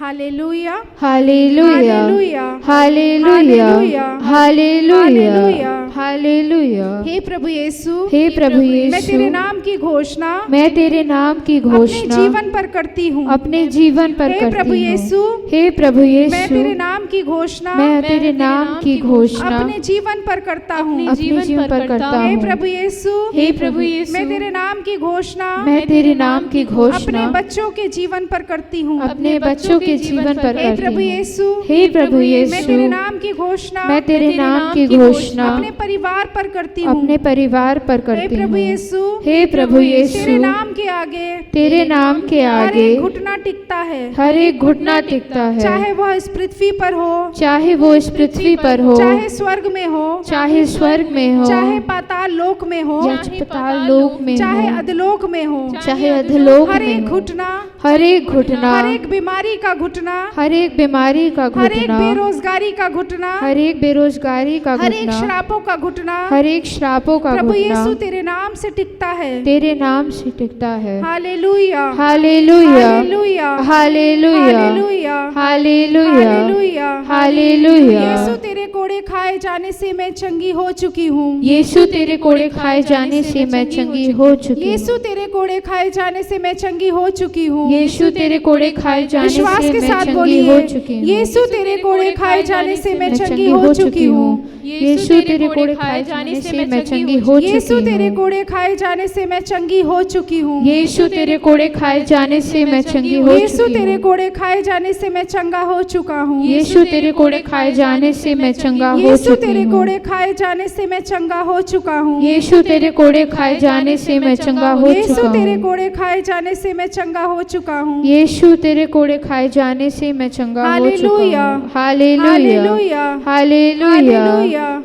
Hallelujah, hallelujah, hallelujah, hallelujah, hallelujah, hallelujah, hallelujah. हे प्रभु यीशु, हे प्रभु यीशु, मैं तेरे नाम की घोषणा मैं तेरे नाम की अपने घोषणा जीवन पर करती हूँ। अपने जीवन पर हे करती प्रभु यीशु, हूँ। हे प्रभु मैं तेरे यीशु, नाम की घोषणा मैं तेरे नाम की घोषणा अपने जीवन पर करता हूँ। अपने जीवन पर करता हे हूँ। प्रभु यीशु, हे प्रभु यीशु, मैं तेरे नाम की घोषणा मैं तेरे नाम की अपने घोषणा बच्चों के जीवन पर करती हूँ। अपने बच्चों के जीवन पर हे करती प्रभु हूँ। यीशु, हे प्रभु मैं तेरे यीशु, नाम की घोषणा मैं तेरे नाम की घोषणा अपने परिवार पर करती हूँ। अपने परिवार पर हे करती प्रभु हूँ। यीशु, हे प्रभु तेरे यीशु, नाम के आगे तेरे नाम के हर आगे एक घुटना टिकता है, हर एक घुटना टिकता है, चाहे वह इस पृथ्वी पर हो, चाहे वो इस पृथ्वी पर हो, चाहे स्वर्ग में हो, चाहे स्वर्ग में हो, चाहे पाताल लोक में हो, या पाताल लोक में चाहे हो, अधलोक में हो, चाहे अधलोक हर में एक हो, घुटना, हर एक घुटना, हर एक बीमारी का घुटना, हर एक बीमारी का हर एक घुटना, बेरोजगारी का घुटना, हर एक बेरोजगारी का हर एक घुटना, श्रापों का घुटना, हर एक श्रापों का प्रभु यीशु घुटना तेरे नाम से टिकता है। तेरे नाम से टिकता है। Hallelujah, hallelujah, hallelujah, hallelujah, hallelujah, hallelujah, hallelujah, hallelujah. यीशु तेरे कोड़े खाए जाने से मैं चंगी हो चुकी हूँ। यीशु तेरे कोड़े खाए जाने से मैं चंगी हो चुकी हूँ। यीशु तेरे कोड़े खाए जाने से मैं चंगी हो चुकी हूँ। यीशु तेरे कोड़े खाए जाने विश्वास से के मैं साथ चंगी बोलिए, हो चुकी हूँ। यीशु तेरे कोड़े खाए जाने से मैं चंगी हो चुकी हूँ। यीशु तेरे कोड़े खाए जाने से मैं चंगी हो चुकी हूँ। यीशु तेरे कोड़े खाए जाने से मैं चंगी हो चुकी हूँ। यीशु तेरे कोड़े खाए जाने से मैं चंगी हो यीशु चुकी तेरे हूँ। कोड़े खाए जाने से मैं चंगा हो चुका हूँ। यीशु तेरे कोड़े खाए जाने से मैं चंगा हो यीशु चुकी तेरे हूँ। कोड़े खाए जाने से मैं चंगा हो चुका हूँ। यीशु तेरे कोड़े खाए जाने से मैं चंगा हो यीशु चुका तेरे हूँ। कोड़े खाए जाने से मैं चंगा हो चुका हूँ। यीशु तेरे कोड़े खाए जाने से मैं चंगा हो चुका हालेलुया, हूँ। हालेलुया, हालेलुया, हालेलुया,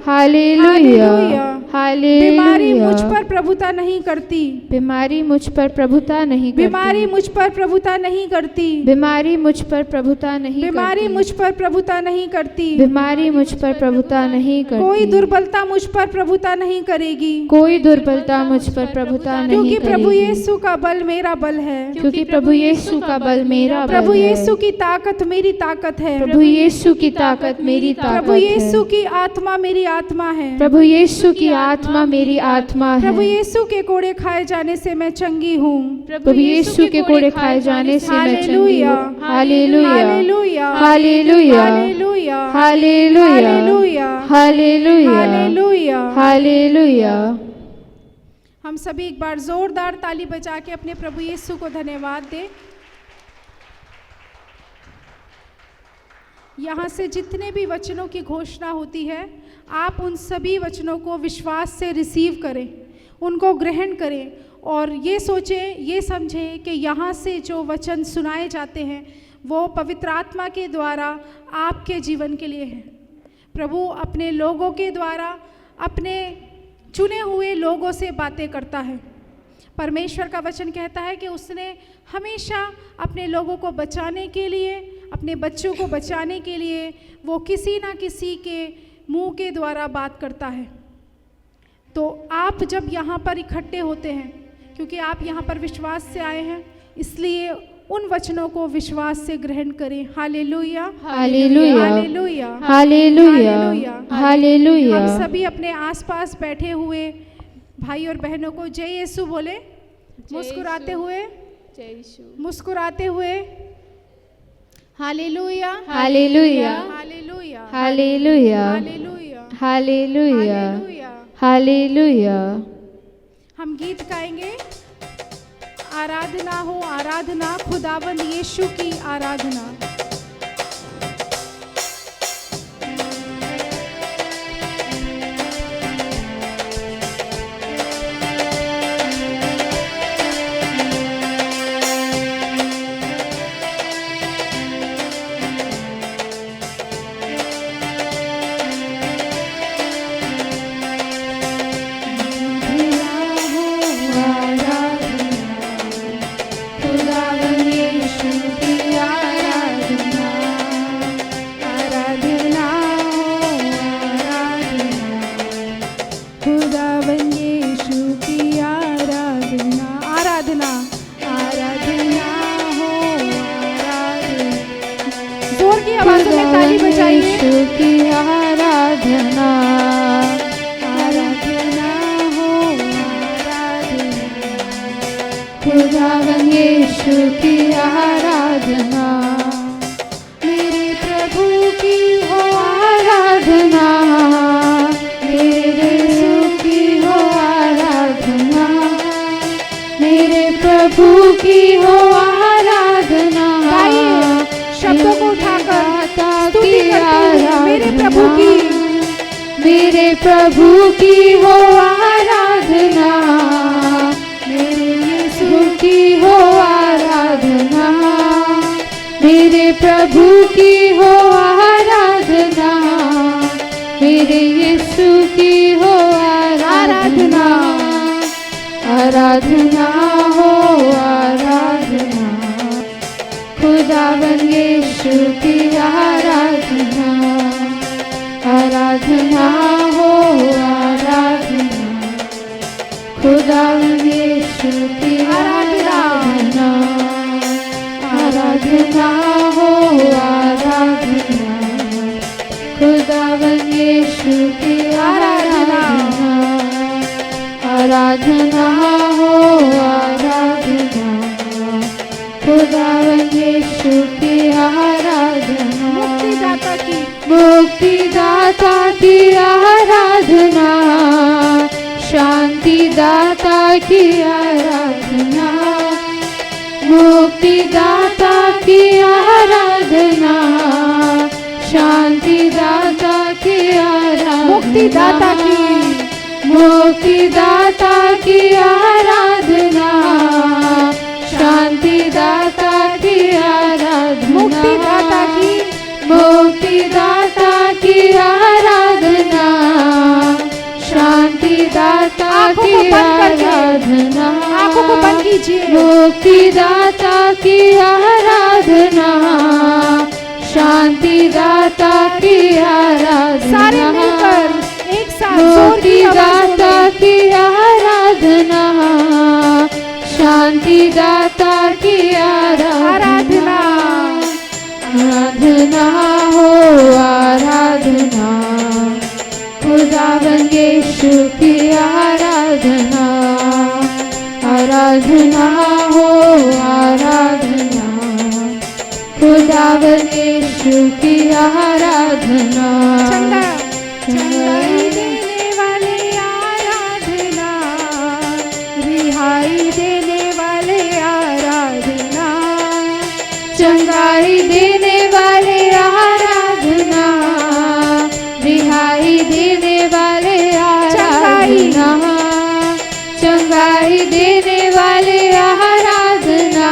हालेलुया, बीमारी मुझ हालेलुया। पर प्रभुता नहीं करती। बीमारी मुझ पर प्रभुता नहीं करती। बीमारी मुझ पर प्रभुता नहीं करती। बीमारी मुझ पर प्रभुता नहीं बीमारी करती। मुझ पर प्रभुता नहीं करती। बीमारी मुझ पर प्रभुता नहीं करती। कोई दुर्बलता मुझ पर प्रभुता नहीं करेगी, कोई दुर्बलता मुझ पर प्रभुता नहीं क्योंकि प्रभु करेगी। यीशु का बल मेरा बल है। क्योंकि प्रभु यीशु का बल मेरा बल प्रभु है। यीशु की ताकत मेरी ताकत है। प्रभु यीशु की ताकत मेरी ताकत प्रभु यीशु है। की आत्मा मेरी आत्मा है। प्रभु यीशु की आत्मा मेरी आत्मा है। प्रभु यीशु के कोड़े खाए जाने से मैं चंगी हूँ। प्रभु यीशु के कोड़े खाए जाने से मैं चंगी हालेलुया, हूँ। Hallelujah, hallelujah, hallelujah, hallelujah, hallelujah, hallelujah, hallelujah, hallelujah. Hallelujah. हम सभी एक बार जोरदार ताली बजा के अपने प्रभु यीशु को धन्यवाद दें। यहाँ से जितने भी वचनों की घोषणा होती है, आप उन सभी वचनों को विश्वास से रिसीव करें, उनको ग्रहण करें और ये सोचें, ये समझें कि यहाँ से जो वचन सुनाए जाते हैं वो पवित्र आत्मा के द्वारा आपके जीवन के लिए है। प्रभु अपने लोगों के द्वारा अपने चुने हुए लोगों से बातें करता है। परमेश्वर का वचन कहता है कि उसने हमेशा अपने लोगों को बचाने के लिए, अपने बच्चों को बचाने के लिए वो किसी ना किसी के मुंह के द्वारा बात करता है। तो आप जब यहाँ पर इकट्ठे होते हैं, क्योंकि आप यहाँ पर विश्वास से आए हैं, इसलिए उन वचनों को विश्वास से ग्रहण करें। Hallelujah, hallelujah, hallelujah, hallelujah, hallelujah. हम सभी अपने आसपास बैठे हुए भाई और बहनों को जय यीशु बोले, मुस्कुराते हुए, मुस्कुराते हुए। Hallelujah, hallelujah, hallelujah, hallelujah, hallelujah, hallelujah, hallelujah. Hallelujah. हम गीत गाएंगे, आराधना हो आराधना, खुदावंद यीशु की आराधना। खुदावंद यीशु की आराधना। यीशु की आराधना, मेरे प्रभु की हो आराधना, मेरे यीशु की हो आराधना, मेरे प्रभु की हो आराधना। शब्दों को उठाकर स्तुति करते हैं मेरे प्रभु की, मेरे प्रभु की हो आराधना, मेरे यीशु की हो आराधना, मेरे प्रभु की हो आराधना, मेरे यीशु की हो आराधना। आराधना हो आराधना, खुदावन यीशु की आराधना, आराधना हो आराधना, खुदावन यीशु की आराधना, आराधना हो आराधना, खुदावन यीशु की आराधना, आराधना हो आराधना, खुदावन यीशु की आराधना। मुक्तिदाता की, मुक्तिदाता की आराधना, शांतिदाता की आराधना, मुक्तिदाता की आराधना, शांतिदाता की आराधना, मुक्तिदाता की, मुक्तिदाता की आराधना, शांतिदाता की आराधना, मुक्तिदाता की, मुक्तिदाता की आराधना, शांतिदाता की आराधना। आंखों को बंद कीजिए। मुक्तिदाता की आराधना, शांतिदाता की आराधना। सारे मिलकर एक साथ मुक्तिदाता की आराधना, शांतिदाता की आराधना, आराधना हो आराधना, खुदावन यीशु की आराधना, आराधना हो आराधना, खुदावन यीशु की आराधना। चंगाई देने वाले आराधना, रिहाई देने वाले आराधना, चंगाई देने वाले आराधना, रिहाई देने वाले आराधना, चंगाई देने वाले आराधना,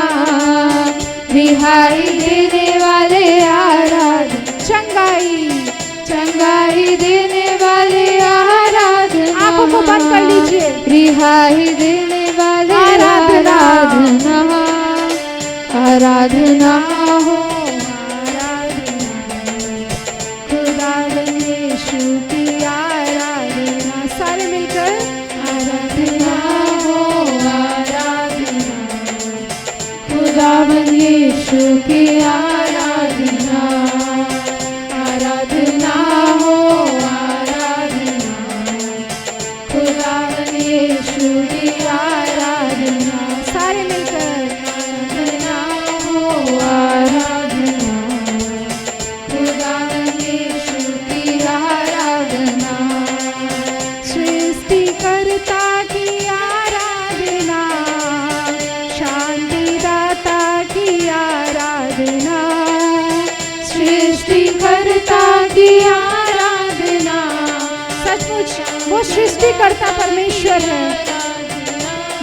रिहाई देने वाले आराधना, चंगाई, चंगाई देने वाले आराधना। आंखों को बंद कर लीजिए। रिहाई देने वाले आराधना, आराधना हो आराधना, खुदावन यीशु की आराधना। सारे मिलकर आराधना हो आराधना, खुदावन यीशु की आराधना, आराधना हो आराधना, खुदावन यीशु की आराधना। सारे मिलकर आराधना हो आराधना, खुदावन यीशु की आराधना, सृष्टिकर्ता की आराधना, शांतिदाता की आराधना, सृष्टिकर्ता की आराधना। सचमुच वो सृष्टिकर्ता परमेश्वर है,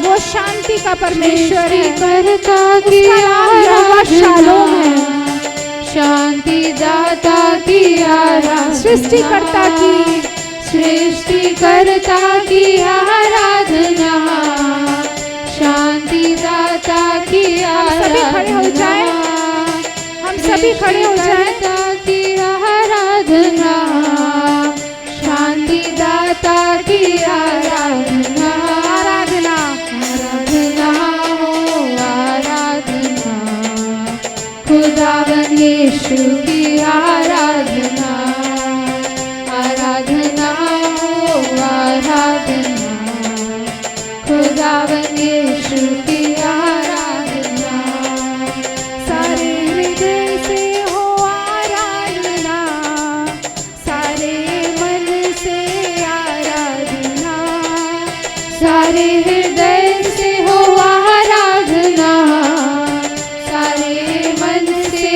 वो शांति का परमेश्वर है। सृष्टिकर्ता की उसका नाम यहोवा शालोम है। आराधना, शांतिदाता की आराधना, सृष्टिकर्ता की, सृष्टिकर्ता की आराधना, शांतिदाता की सभी खड़े हो जाएं। हम सभी खड़े हो जाएं। सृष्टिकर्ता की आराधना, शांतिदाता की आराधना, आराधना, आराधना हो आराधना, खुदावन यीशु की आराधना, आराधना हो आराधना, खुदावन यीशु की आराधना, सारे हृदय से हो आराधना, सारे मन से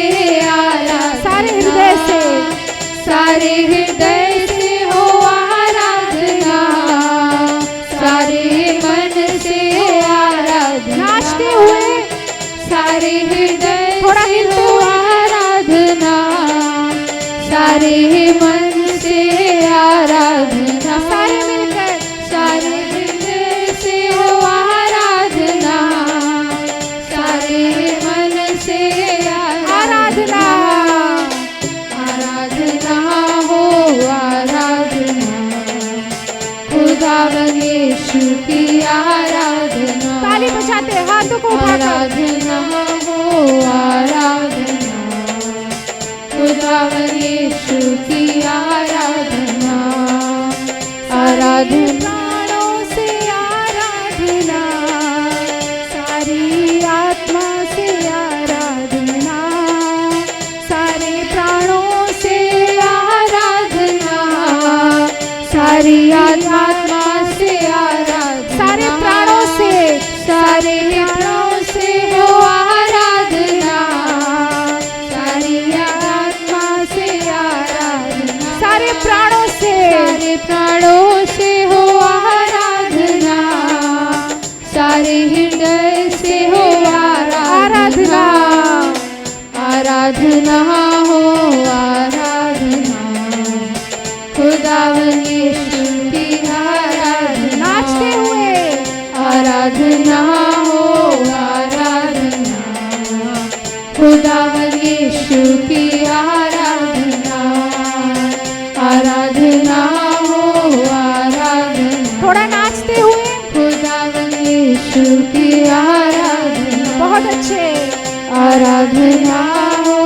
आराधना, सारे हृदय से, सारे हृदय से हो आराधना, सारे मन से आराधना, नाचते हुए सारे हृदय थोड़ा से हिलते हो हुए, आराधना, सारे मन से आराधना, सारे मिलकर, सारे हृदय से हो आराधना, सारे मन से आराधना, आराधना हो आराधना, खुदावन यीशु की आराधना, ताली बजाते हाथों को उठाकर, आराधना हो आराधना, खुदावन यीशु की आराधना, आराधना प्राणों से आराधना, सारी आत्मा से आराधना, सारे प्राणों से आराधना, सारी आत्मा से आराधना, सारे प्राणों से, सारे प्राणों से हो आराधना, सारी आत्मा से आराधना, सारे प्राणों से, सारे प्राणों से हो आराधना, सारे हृदय से हो आराधना, आराधना हो आराधना, खुदावन यीशु की आराधना, नाचते हुए, आराधना हो आराधना, खुदावन यीशु की आराधना, आराधना हो आराधना, थोड़ा नाचते हुए, खुदावन यीशु की आराधना, बहुत अच्छे, आराधना हो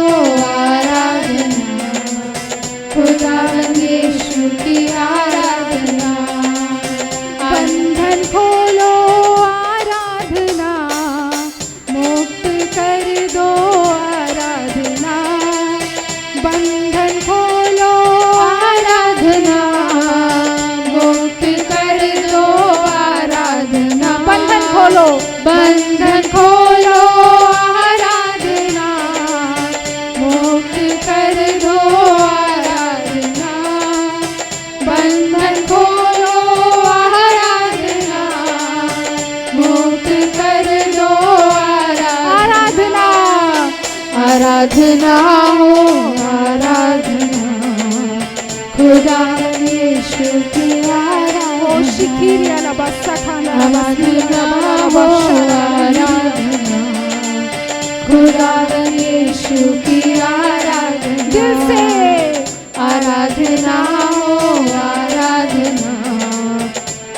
आराधना, खुदावन यीशु की आराधना, बंधन खोलो आराधना, मुक्त कर दो आराधना, बंधन खोलो आराधना, मुक्त कर दो आराधना, बंधन खोलो, बंधन खोलो आराधना, मुक्त कर दो आराधना, बंधन खोलो आराधना, मुक्त कर दो आराधना, आराधना हो आराधना, खुदावन यीशु की आराधना, ओ शिखिरिया ना बस्सा खाना, आराधना हो आराधना, खुदावन यीशु की आराधना, दिल से, आराधना हो आराधना,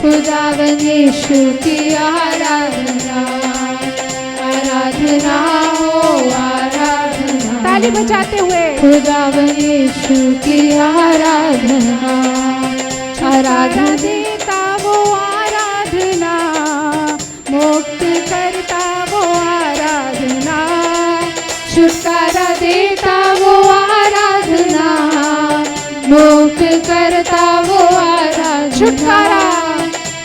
खुदावन यीशु की आराधना, आराधना हो आराधना, ताली बजाते हुए, खुदावन यीशु की आराधना, आराधना देता वो आराधना, मुक्त करता वो आराधना, छुटकारा देता वो आराधना, मुक्त करता वो आराधना,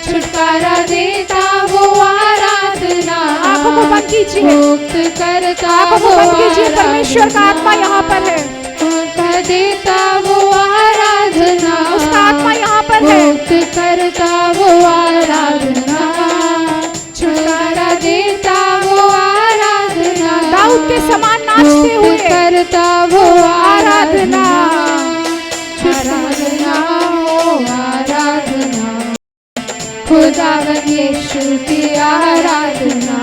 छुटकारा देता वो आराधना, आंखों को बंद कीजिए, मुक्त करता आंखों को वो बंद कीजिए, आराधना, परमेश्वर का आत्मा यहाँ पर है, मुक्त देता वो आराधना, उसका आत्मा यहाँ पर है, मुक्त करता वो आराधना, छुटकारा देता वो आराधना, दाऊद के समान नाचते मुक्त हुए, करता वो आराधना, आराधना हो आराधना, खुदावन यीशु की आराधना,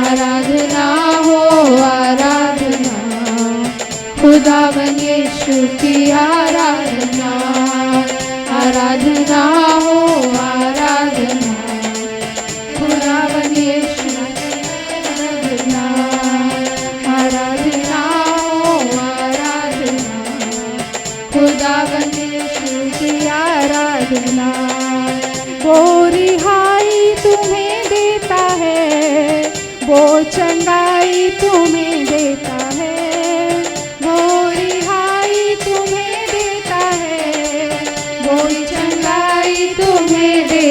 आराधना हो आराधना, खुदावन यीशु की आराधना, आराधना हो आराधना, खुदावन यीशु की आराधना, आराधना हो आराधना, खुदावन यीशु की आराधना, वो रिहाई तुम्हें देता है, वो चंगाई तुम्हें देता है, वो रिहाई तुम्हें देता है, वो चंगाई तुम्हें देता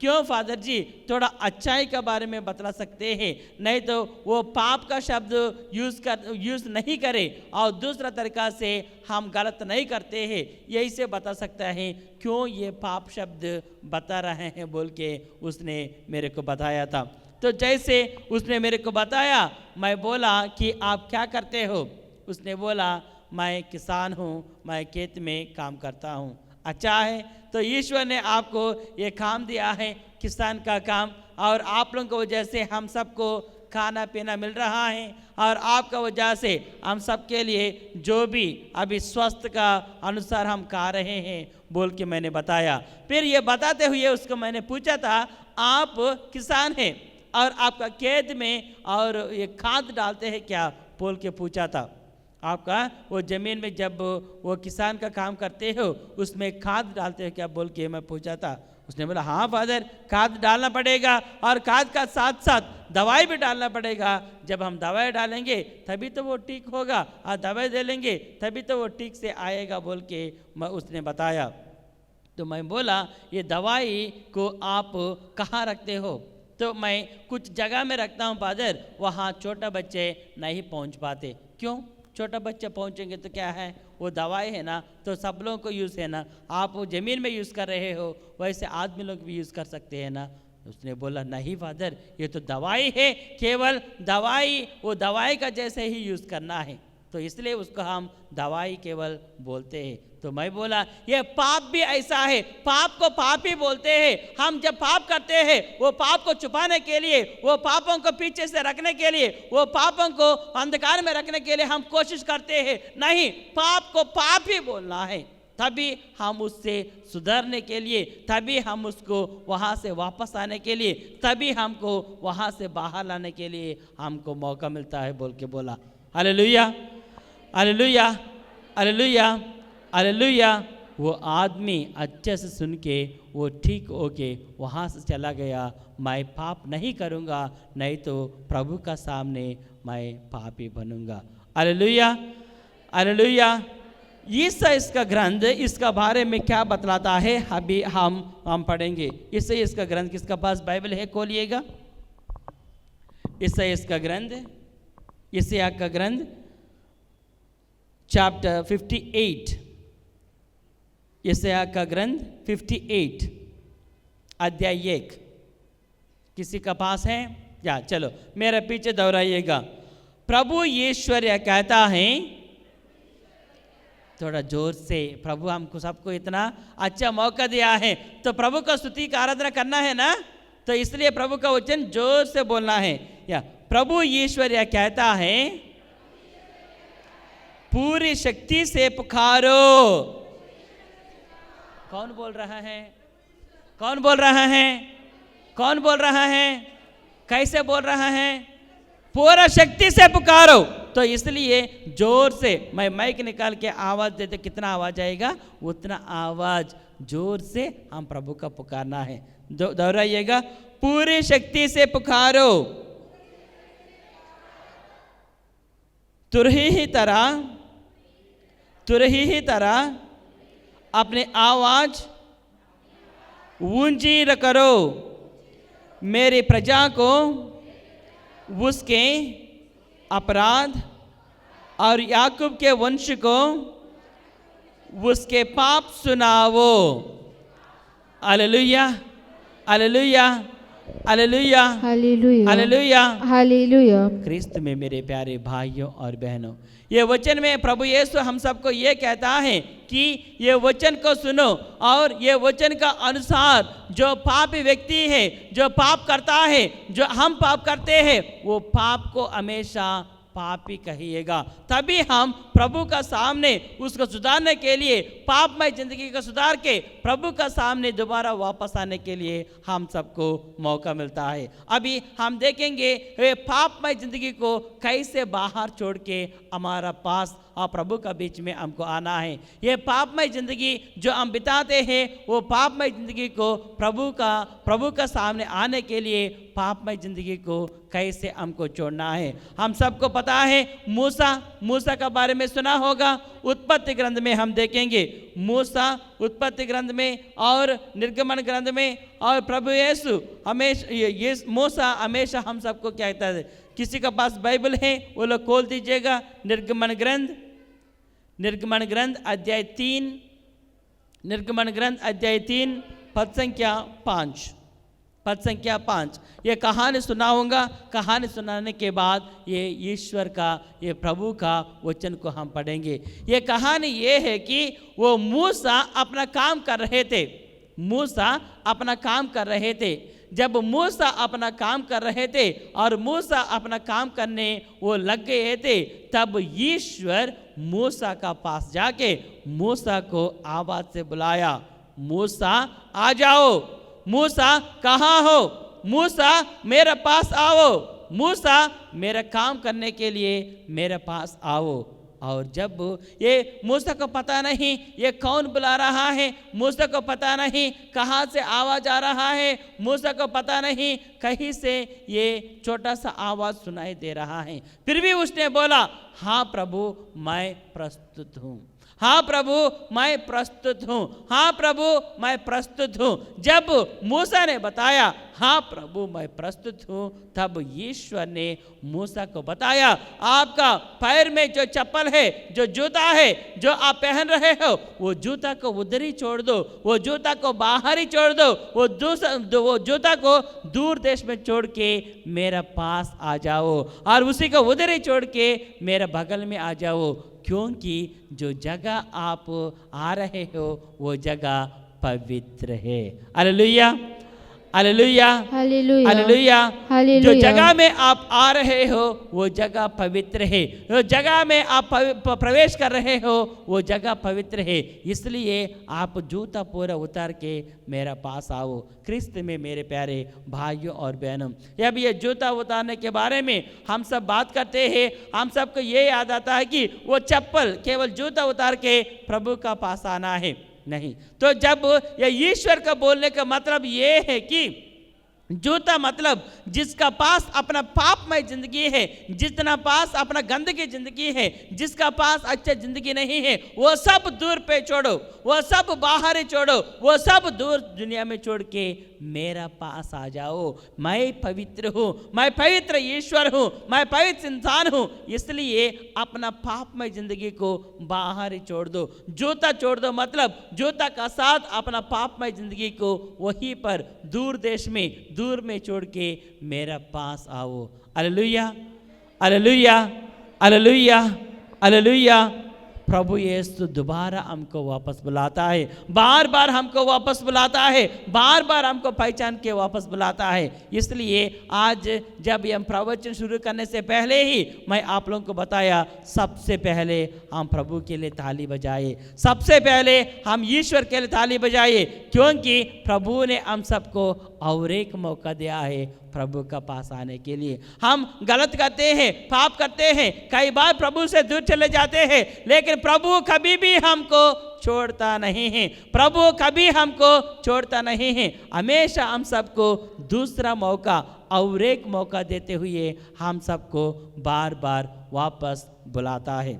क्यों फादर जी, थोड़ा अच्छाई के बारे में बतला सकते हैं, नहीं तो वो पाप का शब्द यूज़ नहीं करे और दूसरा तरीका से हम गलत नहीं करते हैं, यही से बता सकता है क्यों ये पाप शब्द बता रहे हैं बोल के उसने मेरे को बताया था। तो जैसे उसने मेरे को बताया, मैं बोला कि आप क्या करते हो? उसने बोला मैं किसान हूँ, मैं खेत में काम करता हूँ। अच्छा है, तो ईश्वर ने आपको ये काम दिया है किसान का काम, और आप लोगों की वजह से हम सबको खाना पीना मिल रहा है, और आपका वजह से हम सबके लिए जो भी अभी स्वस्थ का अनुसार हम खा रहे हैं बोल के मैंने बताया। फिर ये बताते हुए उसको मैंने पूछा था, आप किसान हैं और आपका खेत में और ये खाद डालते हैं क्या बोल के पूछा था। आपका वो ज़मीन में जब वो किसान का काम करते हो उसमें खाद डालते हो क्या बोल के मैं पूछा था। उसने बोला हाँ फादर, खाद डालना पड़ेगा और खाद का साथ साथ दवाई भी डालना पड़ेगा। जब हम दवाई डालेंगे तभी तो वो ठीक होगा, और दवाई दे लेंगे तभी तो वो ठीक से आएगा बोल के उसने बताया। तो मैं बोला ये दवाई को आप कहाँ रखते हो? तो मैं कुछ जगह में रखता हूँ फादर, वहाँ छोटा बच्चे नहीं पहुँच पाते। क्यों? छोटा बच्चा पहुँचेंगे तो क्या है, वो दवाई है ना, तो सब लोगों को यूज़ है ना। आप वो ज़मीन में यूज़ कर रहे हो, वैसे आदमी लोग भी यूज़ कर सकते हैं ना। उसने बोला नहीं फादर, ये तो दवाई है, केवल दवाई, वो दवाई का जैसे ही यूज़ करना है, तो इसलिए उसको हम दवाई केवल बोलते हैं। तो मैं बोला ये पाप भी ऐसा है, पाप को पाप ही बोलते हैं। हम जब पाप करते हैं वो पाप को छुपाने के लिए, वो पापों को पीछे से रखने के लिए, वो पापों को अंधकार में रखने के लिए हम कोशिश करते हैं। नहीं, पाप को पाप ही बोलना है, तभी हम उससे सुधरने के लिए, तभी हम उसको वहाँ से वापस आने के लिए, तभी हमको वहाँ से बाहर लाने के लिए हमको मौका मिलता है बोल के बोला। Hallelujah, hallelujah, hallelujah, hallelujah. वो आदमी अच्छे से सुन के वो ठीक होके वहाँ से चला गया। मैं पाप नहीं करूँगा, नहीं तो प्रभु का सामने मैं पापी बनूँगा। Hallelujah, hallelujah. इसका ग्रंथ इसका बारे में क्या बतलाता है अभी हम पढ़ेंगे। इसका ग्रंथ, किसका पास बाइबल है खोलिएगा। इसका ग्रंथ, यशायाह का ग्रंथ चैप्टर 58, यशायाह का ग्रंथ 58 अध्याय 1। किसी का पास है? या चलो मेरे पीछे दोहराइएगा। प्रभु ईश्वर यह कहता है, थोड़ा जोर से, प्रभु हमको सबको इतना अच्छा मौका दिया है तो प्रभु का स्तुति का आराधना करना है ना, तो इसलिए प्रभु का वचन जोर से बोलना है। या प्रभु ईश्वर यह कहता है, पूरी शक्ति से पुकारो। कौन बोल रहा है? कौन बोल रहा है? कौन बोल रहा है? कैसे बोल रहा है? पूरा शक्ति से पुकारो। तो इसलिए जोर से मैं माइक निकाल के आवाज देते, कितना आवाज आएगा उतना आवाज जोर से हम प्रभु का पुकारना है। दोहराइएगा, पूरी शक्ति से पुकारो। तुरही ही तरह अपने आवाज ऊंची करो। मेरी प्रजा को उसके अपराध और याकूब के वंश को उसके पाप सुनाओ। Hallelujah, hallelujah, hallelujah, hallelujah, hallelujah, hallelujah. क्रिस्त में मेरे प्यारे भाइयों और बहनों, ये वचन में प्रभु यीशु हम सबको ये कहता है कि ये वचन को सुनो, और ये वचन का अनुसार जो पापी व्यक्ति है, जो पाप करता है, जो हम पाप करते हैं, वो पाप को हमेशा पापी कहिएगा। तभी हम प्रभु का सामने उसको सुधारने के लिए, पापमय जिंदगी को सुधार के प्रभु का सामने दोबारा वापस आने के लिए हम सबको मौका मिलता है। अभी हम देखेंगे वे पापमय जिंदगी को कैसे बाहर छोड़ के हमारा पास और प्रभु का बीच में हमको आना है। ये पापमय जिंदगी जो हम बिताते हैं, वो पापमय जिंदगी को प्रभु का सामने आने के लिए पापमय जिंदगी को कैसे हमको छोड़ना है। हम सबको पता है मूसा का बारे में आपने सुना होगा, उत्पत्ति ग्रंथ में हम देखेंगे मूसा उत्पत्ति ग्रंथ में और निर्गमन ग्रंथ में, और प्रभु यीशु हमेशा ये मूसा हमेशा हम सबको क्या कहता है। किसी के पास बाइबल है वो लोग खोल दीजिएगा, निर्गमन ग्रंथ अध्याय 3, निर्गमन ग्रंथ अध्याय 3 पद संख्या 5। ये कहानी सुनाऊंगा। कहानी सुनाने के बाद ये ईश्वर का, ये प्रभु का वचन को हम पढ़ेंगे। ये कहानी ये है कि वो मूसा अपना काम कर रहे थे। जब मूसा अपना काम कर रहे थे और मूसा अपना काम करने वो लग गए थे, तब ईश्वर मूसा का पास जाके मूसा को आवाज से बुलाया, मूसा आ जाओ। मूसा कहाँ हो? मूसा मेरे पास आओ। मूसा मेरा काम करने के लिए मेरे पास आओ। और जब ये मूसा को पता नहीं ये कौन बुला रहा है, मूसा को पता नहीं कहाँ से आवाज आ रहा है, मूसा को पता नहीं कहीं से ये छोटा सा आवाज सुनाई दे रहा है, फिर भी उसने बोला, हाँ प्रभु मैं प्रस्तुत हूँ। हाँ प्रभु मैं प्रस्तुत हूँ। हाँ प्रभु मैं प्रस्तुत हूँ। जब मूसा ने बताया हाँ प्रभु मैं प्रस्तुत हूँ, तब ईश्वर ने मूसा को बताया, आपका पैर में जो चप्पल है, जो जूता है जो आप पहन रहे हो, वो जूता को उधर ही छोड़ दो, वो जूता को बाहर ही छोड़ दो, वो जूता को दूर देश में छोड़ के मेरे पास आ जाओ और उसी को उधर ही छोड़ के मेरे बगल में आ जाओ, क्योंकि जो जगह आप आ रहे हो वो जगह पवित्र है। Hallelujah, hallelujah, hallelujah, hallelujah. Hallelujah. जो जगह में आप आ रहे हो वो जगह पवित्र है। जो जगह में आप प्रवेश कर रहे हो वो जगह पवित्र है। इसलिए आप जूता पूरा उतार के मेरे पास आओ। क्रिस्त में मेरे प्यारे भाइयों और बहनों, अब ये जूता उतारने के बारे में हम सब बात करते हैं, हम सबको ये याद आता है कि वो चप्पल केवल जूता उतार के प्रभु का पास आना है, नहीं। तो जब ये ईश्वर का बोलने का मतलब ये है कि जूता मतलब जिसका पास अपना पापमय जिंदगी है, जितना पास अपना गंदगी जिंदगी है, जिसका पास अच्छा जिंदगी नहीं है, वो सब दूर पे छोड़ो, वो सब बाहर छोड़ो, वो सब दूर दुनिया में छोड़ के मेरा पास आ जाओ। मैं पवित्र हूँ, मैं पवित्र ईश्वर हूँ, मैं पवित्र इंसान हूँ। इसलिए अपना पापमय जिंदगी को बाहर छोड़ दो, जूता छोड़ दो, मतलब जूता का साथ अपना पापमय जिंदगी को वहीं पर दूर देश में, दूर में छोड़ के मेरा पास आओ। Hallelujah, hallelujah, hallelujah, hallelujah. प्रभु यीशु दोबारा हमको वापस बुलाता है, बार बार हमको वापस बुलाता है, बार बार हमको पहचान के वापस बुलाता है। इसलिए आज जब हम प्रवचन शुरू करने से पहले ही मैं आप लोगों को बताया, सबसे पहले हम प्रभु के लिए ताली बजाए, सबसे पहले हम ईश्वर के लिए ताली बजाए, क्योंकि प्रभु ने हम सबको और एक मौका दिया है प्रभु का पास आने के लिए। हम गलत करते हैं, पाप करते हैं, कई बार प्रभु से दूर चले जाते हैं, लेकिन प्रभु कभी भी हमको छोड़ता नहीं है, प्रभु कभी हमको छोड़ता नहीं है। हमेशा हम सबको दूसरा मौका और एक मौका देते हुए हम सबको बार बार वापस बुलाता है।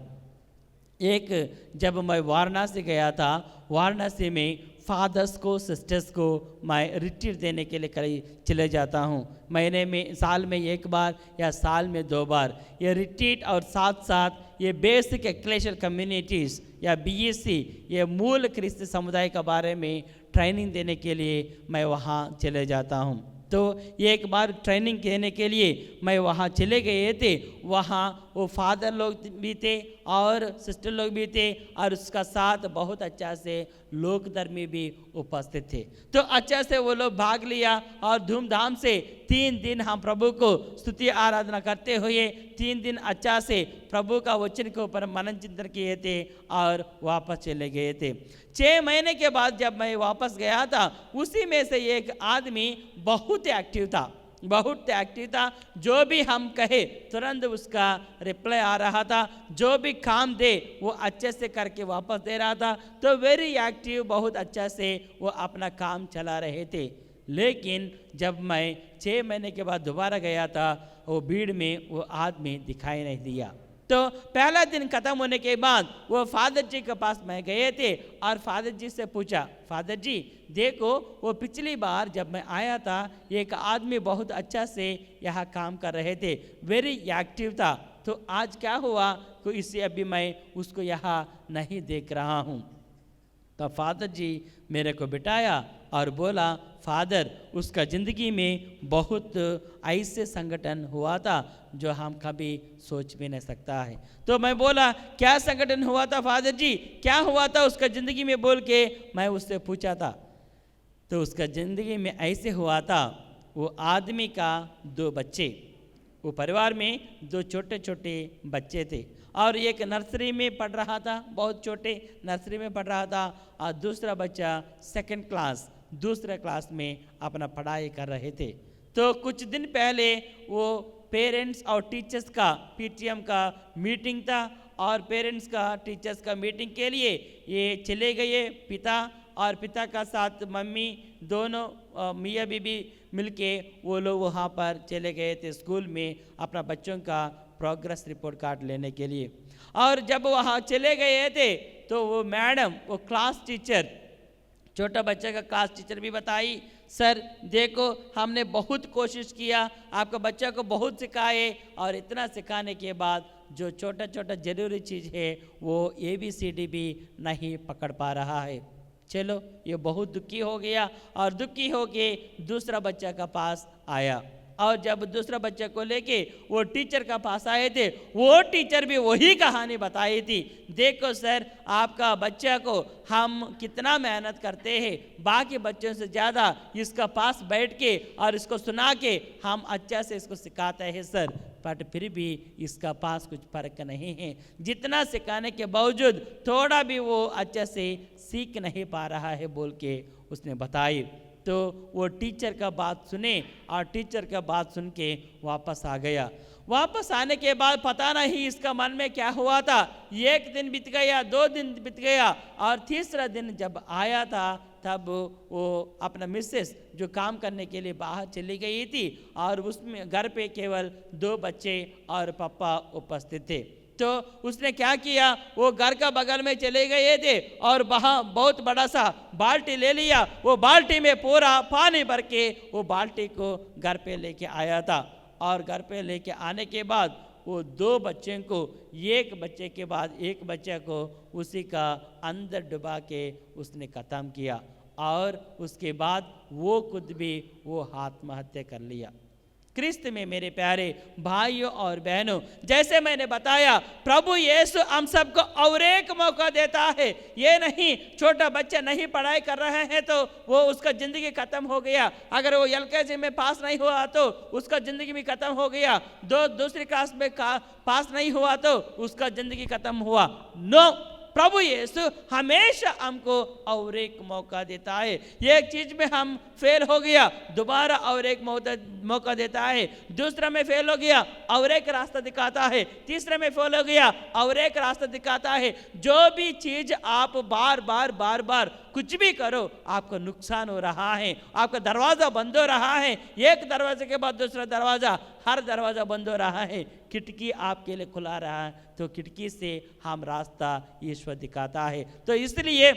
एक जब मैं वाराणसी गया था, वाराणसी में फादर्स को, सिस्टर्स को मैं रिट्रीट देने के लिए चले जाता हूँ। महीने में, साल में एक बार या साल में 2 बार ये रिट्रीट, और साथ साथ ये बेसिक एक्लेशियल कम्युनिटीज़ या BEC, ये मूल क्रिस्ती समुदाय के बारे में ट्रेनिंग देने के लिए मैं वहाँ चले जाता हूँ। तो एक बार ट्रेनिंग देने के लिए मैं वहाँ चले गए थे। वहाँ वो फादर लोग भी थे और सिस्टर लोग भी थे, और उसका साथ बहुत अच्छा से लोक धर्मी भी उपस्थित थे। तो अच्छा से वो लोग भाग लिया और धूमधाम से 3 दिन हम प्रभु को स्तुति आराधना करते हुए 3 दिन अच्छा से प्रभु का वचन के ऊपर मनन चिंतन किए थे और वापस चले गए थे। 6 महीने के बाद जब मैं वापस गया था, उसी में से एक आदमी बहुत एक्टिव था, बहुत एक्टिव था। जो भी हम कहे तुरंत उसका रिप्लाई आ रहा था, जो भी काम दे वो अच्छे से करके वापस दे रहा था। तो वेरी एक्टिव, बहुत अच्छा से वो अपना काम चला रहे थे। लेकिन जब मैं 6 महीने के बाद दोबारा गया था, वो भीड़ में वो आदमी दिखाई नहीं दिया, तो पहला दिन खत्म होने के बाद वो फादर जी के पास मैं गए थे और फादर जी से पूछा, फादर जी देखो वो पिछली बार जब मैं आया था एक आदमी बहुत अच्छा से यहाँ काम कर रहे थे, वेरी एक्टिव था, तो आज क्या हुआ तो इससे अभी मैं उसको यहाँ नहीं देख रहा हूँ। तो फादर जी मेरे को बिठाया और बोला, फादर उसका ज़िंदगी में बहुत ऐसे संगठन हुआ था जो हम कभी सोच भी नहीं सकता है। तो मैं बोला, क्या संगठन हुआ था फादर जी, क्या हुआ था उसका ज़िंदगी में, बोल के मैं उससे पूछा था। तो उसका ज़िंदगी में ऐसे हुआ था, वो आदमी का 2 बच्चे, वो परिवार में 2 छोटे छोटे बच्चे थे और एक नर्सरी में पढ़ रहा था, बहुत छोटे नर्सरी में पढ़ रहा था, और दूसरा बच्चा 2nd क्लास दूसरे क्लास में अपना पढ़ाई कर रहे थे। तो कुछ दिन पहले वो पेरेंट्स और टीचर्स का PTM का मीटिंग था और पेरेंट्स का टीचर्स का मीटिंग के लिए ये चले गए, पिता और पिता का साथ मम्मी दोनों मियाँ बीबी मिलके वो लोग वहाँ पर चले गए थे स्कूल में अपना बच्चों का प्रोग्रेस रिपोर्ट कार्ड लेने के लिए। और जब वहाँ चले गए थे तो वो मैडम, वो क्लास टीचर, छोटा बच्चे का क्लास टीचर भी बताई, सर देखो हमने बहुत कोशिश किया, आपका बच्चा को बहुत सिखाए और इतना सिखाने के बाद जो छोटा छोटा ज़रूरी चीज़ है वो ABCD भी नहीं पकड़ पा रहा है। चलो ये बहुत दुखी हो गया और दुखी हो के दूसरा बच्चा का पास आया और जब दूसरा बच्चे को लेके वो टीचर का पास आए थे, वो टीचर भी वही कहानी बताई थी, देखो सर आपका बच्चा को हम कितना मेहनत करते हैं, बाकी बच्चों से ज़्यादा इसका पास बैठ के और इसको सुना के हम अच्छा से इसको सिखाते हैं सर, बट फिर भी इसका पास कुछ फ़र्क नहीं है, जितना सिखाने के बावजूद थोड़ा भी वो अच्छा से सीख नहीं पा रहा है, बोल के उसने बताई। तो वो टीचर का बात सुने और टीचर का बात सुन के वापस आ गया। वापस आने के बाद पता नहीं इसका मन में क्या हुआ था, 1 दिन बीत गया, 2 दिन बीत गया और तीसरा दिन जब आया था तब वो अपना मिसेस जो काम करने के लिए बाहर चली गई थी और उसमें घर पे केवल 2 बच्चे और पापा उपस्थित थे। तो उसने क्या किया, वो घर का बगल में चले गए थे और वहाँ बहुत बड़ा सा बाल्टी ले लिया, वो बाल्टी में पूरा पानी भर के वो बाल्टी को घर पे लेके आया था और घर पे लेके आने के बाद वो 2 बच्चों को, एक बच्चे के बाद एक बच्चे को उसी का अंदर डुबा के उसने ख़त्म किया और उसके बाद वो खुद भी वो आत्महत्या कर लिया। क्रिस्त में मेरे प्यारे भाइयों और बहनों, जैसे मैंने बताया प्रभु यीशु हम सबको और एक मौका देता है। ये नहीं छोटा बच्चा नहीं पढ़ाई कर रहे हैं तो वो उसका ज़िंदगी ख़त्म हो गया, अगर वो LKG में पास नहीं हुआ तो उसका ज़िंदगी भी ख़त्म हो गया, दूसरी क्लास में पास नहीं हुआ तो उसका ज़िंदगी ख़त्म हुआ। नो, प्रभु यीशु हमेशा हमको और एक मौका देता है। एक चीज़ में हम फेल हो गया, दोबारा और एक मौका देता है, दूसरा में फेल हो गया और एक रास्ता दिखाता है, तीसरे में फेल हो गया और एक रास्ता दिखाता है। जो भी चीज़ आप बार बार कुछ भी करो आपको नुकसान हो रहा है, आपका दरवाज़ा बंद हो रहा है, एक दरवाजे के बाद दूसरा दरवाज़ा, हर दरवाज़ा बंद हो रहा है, खिड़की आपके लिए खुला रहा है तो खिड़की से हम रास्ता ईश्वर दिखाता है। तो इसलिए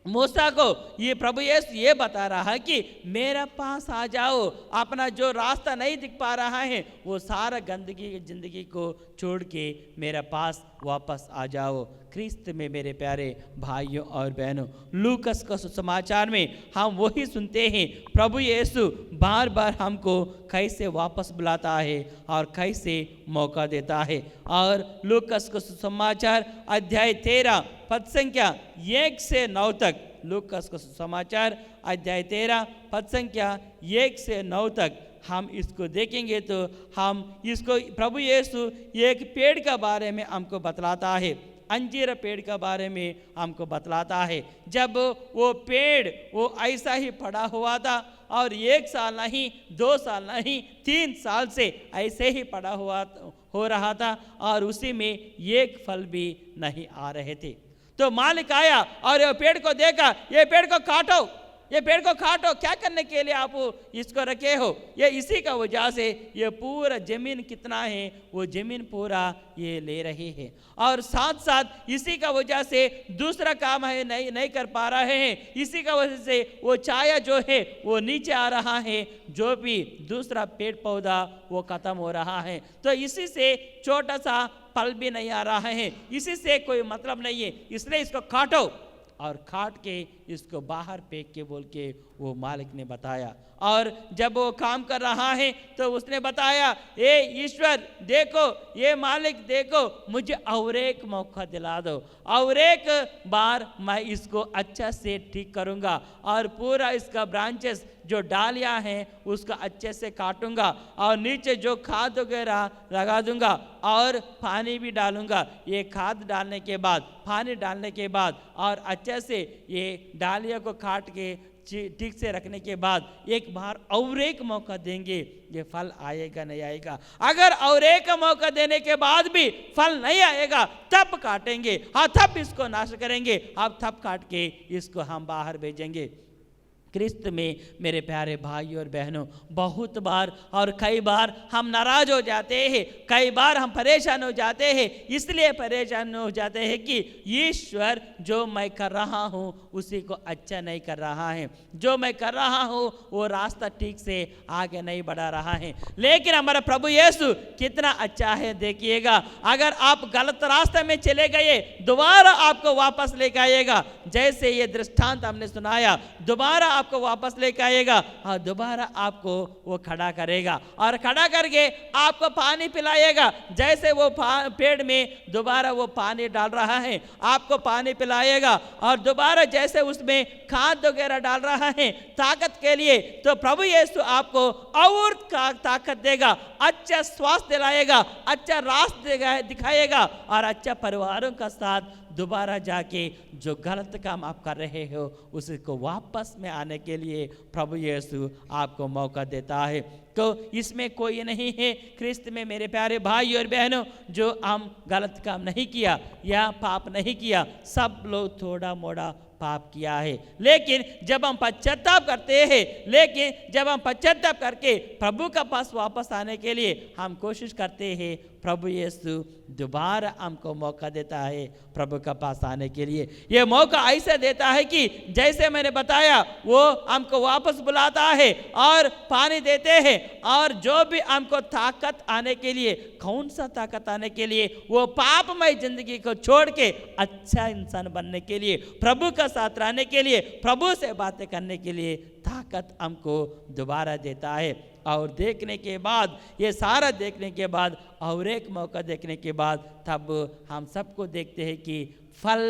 मूसा को ये प्रभु यीशु ये बता रहा है कि मेरे पास आ जाओ, अपना जो रास्ता नहीं दिख पा रहा है वो सारा गंदगी की ज़िंदगी को छोड़ के मेरे पास वापस आ जाओ। क्रिस्त में मेरे प्यारे भाइयों और बहनों, लूकस का सुसमाचार में हम वही सुनते हैं, प्रभु यीशु बार बार हमको कैसे वापस बुलाता है और कैसे मौका देता है। और लूकस का सुसमाचार अध्याय 13 पद संख्या 1 से 9 तक, लूकस का सुसमाचार अध्याय 13 पद संख्या 1 से 9 तक हम इसको देखेंगे तो हम इसको प्रभु यीशु एक पेड़ के बारे में हमको बतलाता है, अंजीर पेड़ के बारे में हमको बतलाता है। जब वो पेड़ वो ऐसा ही पड़ा हुआ था और 1 साल नहीं, 2 साल नहीं, 3 साल से ऐसे ही पड़ा हुआ हो रहा था और उसी में एक फल भी नहीं आ रहे थे। तो मालिक आया और ये पेड़ को देखा, ये पेड़ को काटो, ये पेड़ को काटो, क्या करने के लिए आप इसको रखे हो? ये इसी का वजह से ये पूरा जमीन कितना है, वो जमीन पूरा ये ले रही है। और साथ साथ इसी का वजह से दूसरा काम है नहीं कर पा रहे हैं। इसी का वजह से वो छाया जो है वो नीचे आ रहा है, जो भी दूसरा पेड़ पौधा वो खत्म हो रहा है। तो इसी से छोटा सा फल भी नहीं आ रहा है, इसी से कोई मतलब नहीं है, इसलिए इसको काटो और काट के इसको बाहर फेंक के बोल के वो मालिक ने बताया। और जब वो काम कर रहा है तो उसने बताया, ए ईश्वर देखो, ये मालिक देखो, मुझे और एक मौका दिला दो, और एक बार मैं इसको अच्छा से ठीक करूँगा और पूरा इसका ब्रांचेस जो डालियाँ हैं उसका अच्छे से काटूंगा और नीचे जो खाद वगैरह लगा दूंगा और पानी भी डालूंगा। ये खाद डालने के बाद, पानी डालने के बाद और अच्छे से ये डालिया को काट के ठीक से रखने के बाद एक बार और एक मौका देंगे, ये फल आएगा नहीं आएगा। अगर और एक मौका देने के बाद भी फल नहीं आएगा तब काटेंगे, हाँ तब इसको नाश करेंगे, अब तब काट के इसको हम बाहर भेजेंगे। क्रिस्त में मेरे प्यारे भाई और बहनों, बहुत बार और कई बार हम नाराज हो जाते हैं, कई बार हम परेशान हो जाते हैं। इसलिए परेशान हो जाते हैं कि ईश्वर जो मैं कर रहा हूँ उसी को अच्छा नहीं कर रहा है, जो मैं कर रहा हूँ वो रास्ता ठीक से आगे नहीं बढ़ा रहा है। लेकिन हमारा प्रभु यीशु कितना अच्छा है, देखिएगा, अगर आप गलत रास्ते में चले गए दोबारा आपको वापस लेके आएगा। जैसे ये दृष्टांत हमने सुनाया, दोबारा आपको वापस लेके आएगा और दोबारा आपको वो खड़ा करेगा और खड़ा करके आपको पानी पिलाएगा। जैसे वो पेड़ में दोबारा वो पानी डाल रहा है, आपको पानी पिलाएगा और दोबारा जैसे उसमें खाद वगैरह डाल रहा है ताकत के लिए, तो प्रभु यीशु आपको और ताकत देगा, अच्छा स्वास्थ्य दिलाएगा, अच्छा रास्ता दिखाएगा और अच्छा परिवारों का साथ दोबारा जाके जो गलत काम आप कर रहे हो उसको वापस में आने के लिए प्रभु यीशु आपको मौका देता है। तो इसमें कोई नहीं है क्रिस्त में मेरे प्यारे भाई और बहनों जो हम गलत काम नहीं किया या पाप नहीं किया, सब लोग थोड़ा मोड़ा पाप किया है। लेकिन जब हम पश्चाताप करके प्रभु का पास वापस आने के लिए हम कोशिश करते हैं, प्रभु यीशु दोबारा हमको मौका देता है प्रभु का पास आने के लिए। ये मौका ऐसे देता है कि जैसे मैंने बताया वो हमको वापस बुलाता है और पानी देते हैं और जो भी हमको ताकत आने के लिए, कौन सा ताकत आने के लिए, वो पापमय जिंदगी को छोड़ के अच्छा इंसान बनने के लिए, प्रभु का साथ रहने के लिए, प्रभु से बातें करने के लिए ताकत हमको दोबारा देता है। और देखने के बाद, ये सारा देखने के बाद और एक मौका देखने के बाद तब हम सबको देखते हैं कि फल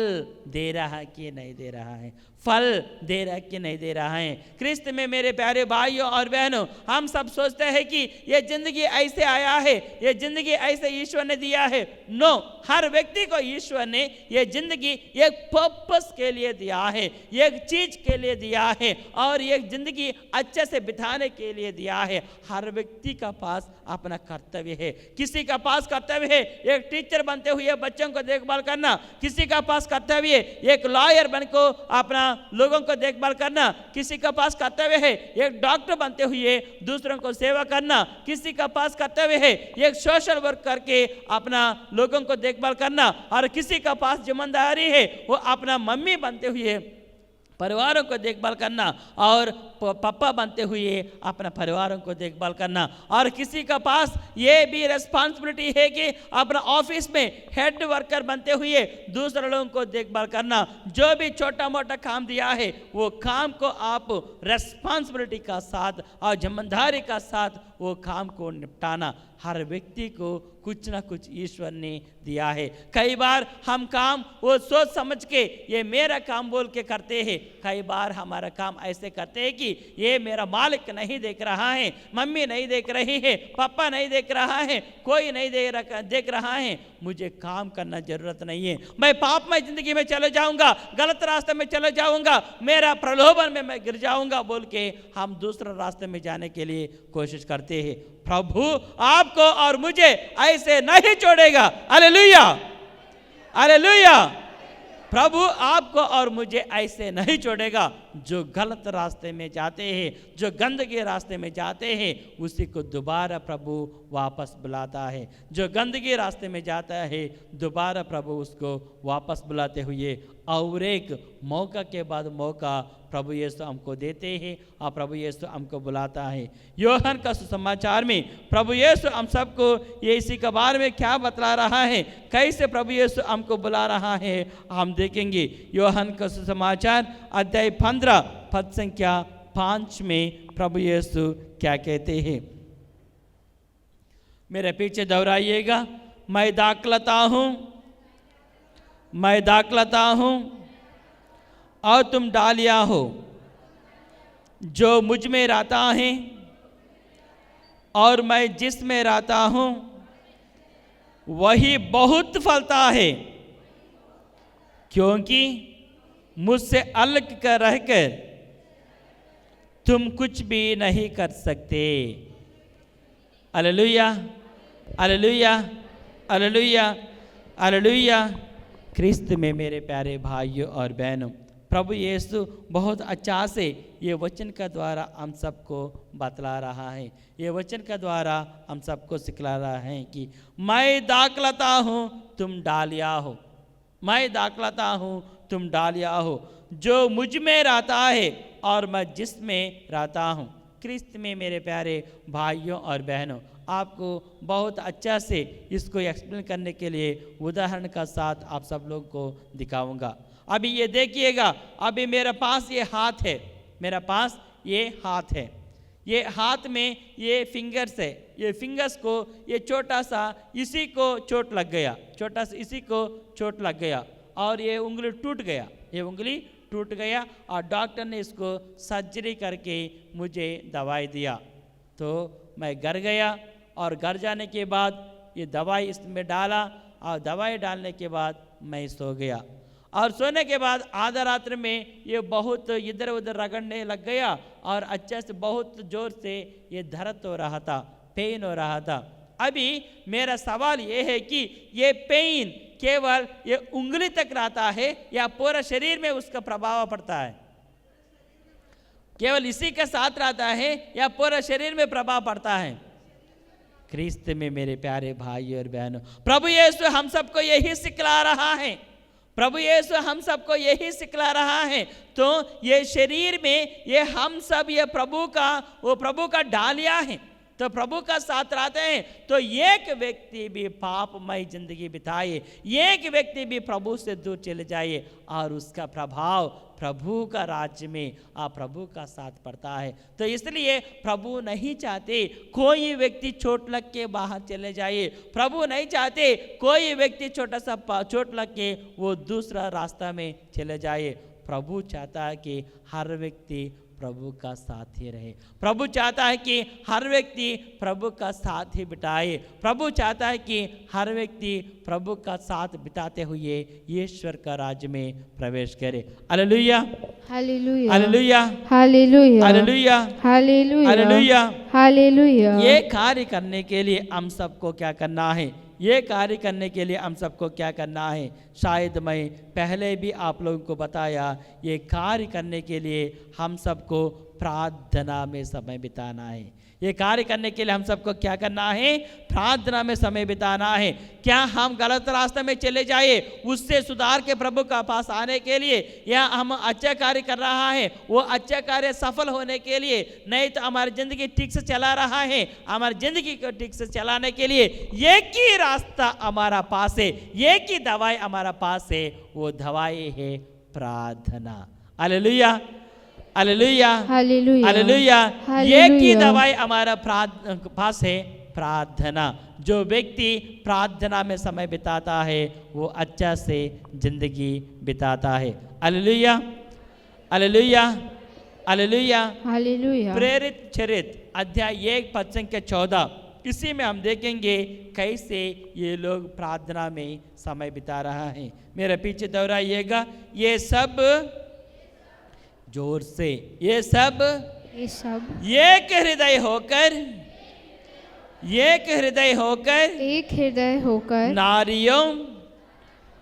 दे रहा है कि नहीं दे रहा है, फल दे रहा है कि नहीं दे रहा है। क्रिस्त में मेरे प्यारे भाइयों और बहनों, हम सब सोचते हैं कि ये जिंदगी ऐसे आया है, ये जिंदगी ऐसे ईश्वर ने दिया है। नो, हर व्यक्ति को ईश्वर ने ये जिंदगी एक पर्पस के लिए दिया है, एक चीज के लिए दिया है और ये जिंदगी अच्छे से बिताने के लिए दिया है। हर व्यक्ति का पास अपना कर्तव्य है। किसी का पास कर्तव्य है एक टीचर बनते हुए बच्चों को देखभाल करना, किसी का पास कर्तव्य है एक लॉयर बनकर अपना लोगों को देखभाल करना, किसी का पास कर्तव्य है एक डॉक्टर बनते हुए दूसरों को सेवा करना, किसी का पास कर्तव्य है एक सोशल वर्क करके अपना लोगों को देखभाल करना और किसी का पास जिम्मेदारी है वो अपना मम्मी बनते हुए परिवारों को देखभाल करना और पापा बनते हुए अपना परिवारों को देखभाल करना। और किसी का पास ये भी रिस्पॉन्सिबिलिटी है कि अपना ऑफिस में हेड वर्कर बनते हुए दूसरे लोगों को देखभाल करना। जो भी छोटा मोटा काम दिया है वो काम को आप रिस्पॉन्सिबिलिटी का साथ और जिम्मेदारी का साथ वो काम को निपटाना। हर व्यक्ति को कुछ ना कुछ ईश्वर ने दिया है। कई बार हम काम वो सोच समझ के ये मेरा काम बोल के करते हैं, कई बार हमारा काम ऐसे करते हैं कि ये मेरा मालिक नहीं देख रहा है, मम्मी नहीं देख रही है, पापा नहीं देख रहा है, कोई नहीं देख रहा है, मुझे काम करना जरूरत नहीं है, मैं पापमय जिंदगी में चले जाऊंगा, गलत रास्ते में चले जाऊंगा, मेरा प्रलोभन में मैं गिर जाऊंगा बोल के हम दूसरे रास्ते में जाने के लिए कोशिश करते हैं। प्रभु आपको और मुझे ऐसे नहीं छोड़ेगा। Hallelujah, hallelujah. प्रभु आपको और मुझे ऐसे नहीं छोड़ेगा। जो गलत रास्ते में जाते हैं, जो गंदगी रास्ते में जाते हैं, उसी को दोबारा प्रभु वापस बुलाता है। जो गंदगी रास्ते में जाता है, दोबारा प्रभु उसको वापस बुलाते हुए और एक मौका के बाद मौका प्रभु यीशु हमको देते हैं और प्रभु यीशु हमको बुलाता है। यूहन्ना का सुसमाचार में प्रभु यीशु हम सबको ये इसी के बारे में क्या बतला रहा है, कैसे प्रभु यीशु हमको बुला रहा है, हम देखेंगे। यूहन्ना का सुसमाचार अध्याय 15 पद संख्या 5 में प्रभु यीशु क्या कहते हैं। मेरे पीछे दोहराइएगा। मैं दाखलता हूँ, मैं दाखलता हूँ और तुम डालियाँ हो। जो मुझ में रहता है और मैं जिस में रहता हूँ वही बहुत फलता है, क्योंकि मुझसे अलग कर रहकर तुम कुछ भी नहीं कर सकते। Hallelujah, hallelujah, hallelujah, hallelujah. ख्रिस्त में मेरे प्यारे भाइयों और बहनों, प्रभु यीशु बहुत अच्छा से ये वचन का द्वारा हम सबको बतला रहा है। ये वचन का द्वारा हम सबको सिखला रहा है कि मैं दाखलता हूँ, तुम डालिया हो। मैं दाखलता हूँ, तुम डालिया हो। जो मुझ में रहता है और मैं जिसमें रहता हूँ। ख्रिस्त में मेरे प्यारे भाइयों और बहनों, आपको बहुत अच्छा से इसको एक्सप्लेन करने के लिए उदाहरण का साथ आप सब लोग को दिखाऊंगा। अभी ये देखिएगा, अभी मेरे पास ये हाथ है, मेरा पास ये हाथ है। ये हाथ में ये फिंगर्स है, ये फिंगर्स को ये छोटा सा इसी को चोट लग गया, छोटा सा इसी को चोट लग गया और ये उंगली टूट गया, ये उंगली टूट गया और डॉक्टर ने इसको सर्जरी करके मुझे दवाई दिया। तो मैं घर गया और घर जाने के बाद ये दवाई इसमें डाला और दवाई डालने के बाद मैं सो गया। और सोने के बाद आधा रात्र में ये बहुत इधर उधर रगड़ने लग गया और अच्छे से बहुत ज़ोर से ये दर्द हो रहा था, पेन हो रहा था। अभी मेरा सवाल ये है कि ये पेन केवल ये उंगली तक रहता है या पूरा शरीर में उसका प्रभाव पड़ता है? केवल इसी के साथ रहता है या पूरा शरीर में प्रभाव पड़ता है? ख्रिस्त में मेरे प्यारे भाई और बहनों, प्रभु यीशु हम सबको यही सिखला रहा है। प्रभु यीशु हम सबको यही सिखला रहा है। तो ये शरीर में ये हम सब ये प्रभु का, वो प्रभु का डालिया है, तो प्रभु का साथ रहते हैं। तो एक व्यक्ति भी पापमय जिंदगी बिताए, एक व्यक्ति भी प्रभु से दूर चले जाए और उसका प्रभाव प्रभु का राज्य में प्रभु का साथ पड़ता है। तो इसलिए प्रभु नहीं चाहते कोई व्यक्ति चोट लग के बाहर चले जाए। प्रभु नहीं चाहते कोई व्यक्ति छोटा सा चोट लग के वो दूसरा रास्ता में चले जाए। प्रभु चाहता है कि हर व्यक्ति प्रभु का साथ ही रहे। प्रभु चाहता है कि हर व्यक्ति प्रभु का साथ ही बिताए। प्रभु चाहता है कि हर व्यक्ति प्रभु का साथ बिताते हुए ईश्वर का राज्य में प्रवेश करे। Hallelujah, hallelujah, hallelujah, hallelujah, hallelujah, hallelujah, hallelujah. Hallelujah. ये कार्य करने के लिए हम सबको क्या करना है? ये कार्य करने के लिए हम सबको क्या करना है? शायद मैं पहले भी आप लोगों को बताया, ये कार्य करने के लिए हम सबको प्रार्थना में समय बिताना है। ये कार्य करने के लिए हम सबको क्या करना है? प्रार्थना में समय बिताना है। क्या हम गलत रास्ते में चले जाए उससे सुधार के प्रभु का पास आने के लिए, या हम अच्छा कार्य कर रहा है वो अच्छा कार्य सफल होने के लिए? नहीं तो हमारी ज़िंदगी ठीक से चला रहा है, हमारी ज़िंदगी को ठीक से चलाने के लिए एक ही रास्ता हमारा पास है, एक ही दवाई हमारा पास है, वो दवाई है प्रार्थना। Hallelujah, hallelujah, hallelujah, hallelujah. Hallelujah. एक ही दवाई हमारा पास है, प्रार्थना। जो व्यक्ति प्रार्थना में समय बिताता है वो अच्छा से जिंदगी बिताता है। Hallelujah, hallelujah, hallelujah, hallelujah. प्रेरित चरित्र अध्याय 1 पद संख्या 14, इसी में हम देखेंगे कैसे ये लोग प्रार्थना में समय बिता रहा है। मेरे पीछे दोहराइएगा, ये सब जोर से, ये सब एक हृदय होकर, एक हृदय होकर, एक हृदय होकर नारियों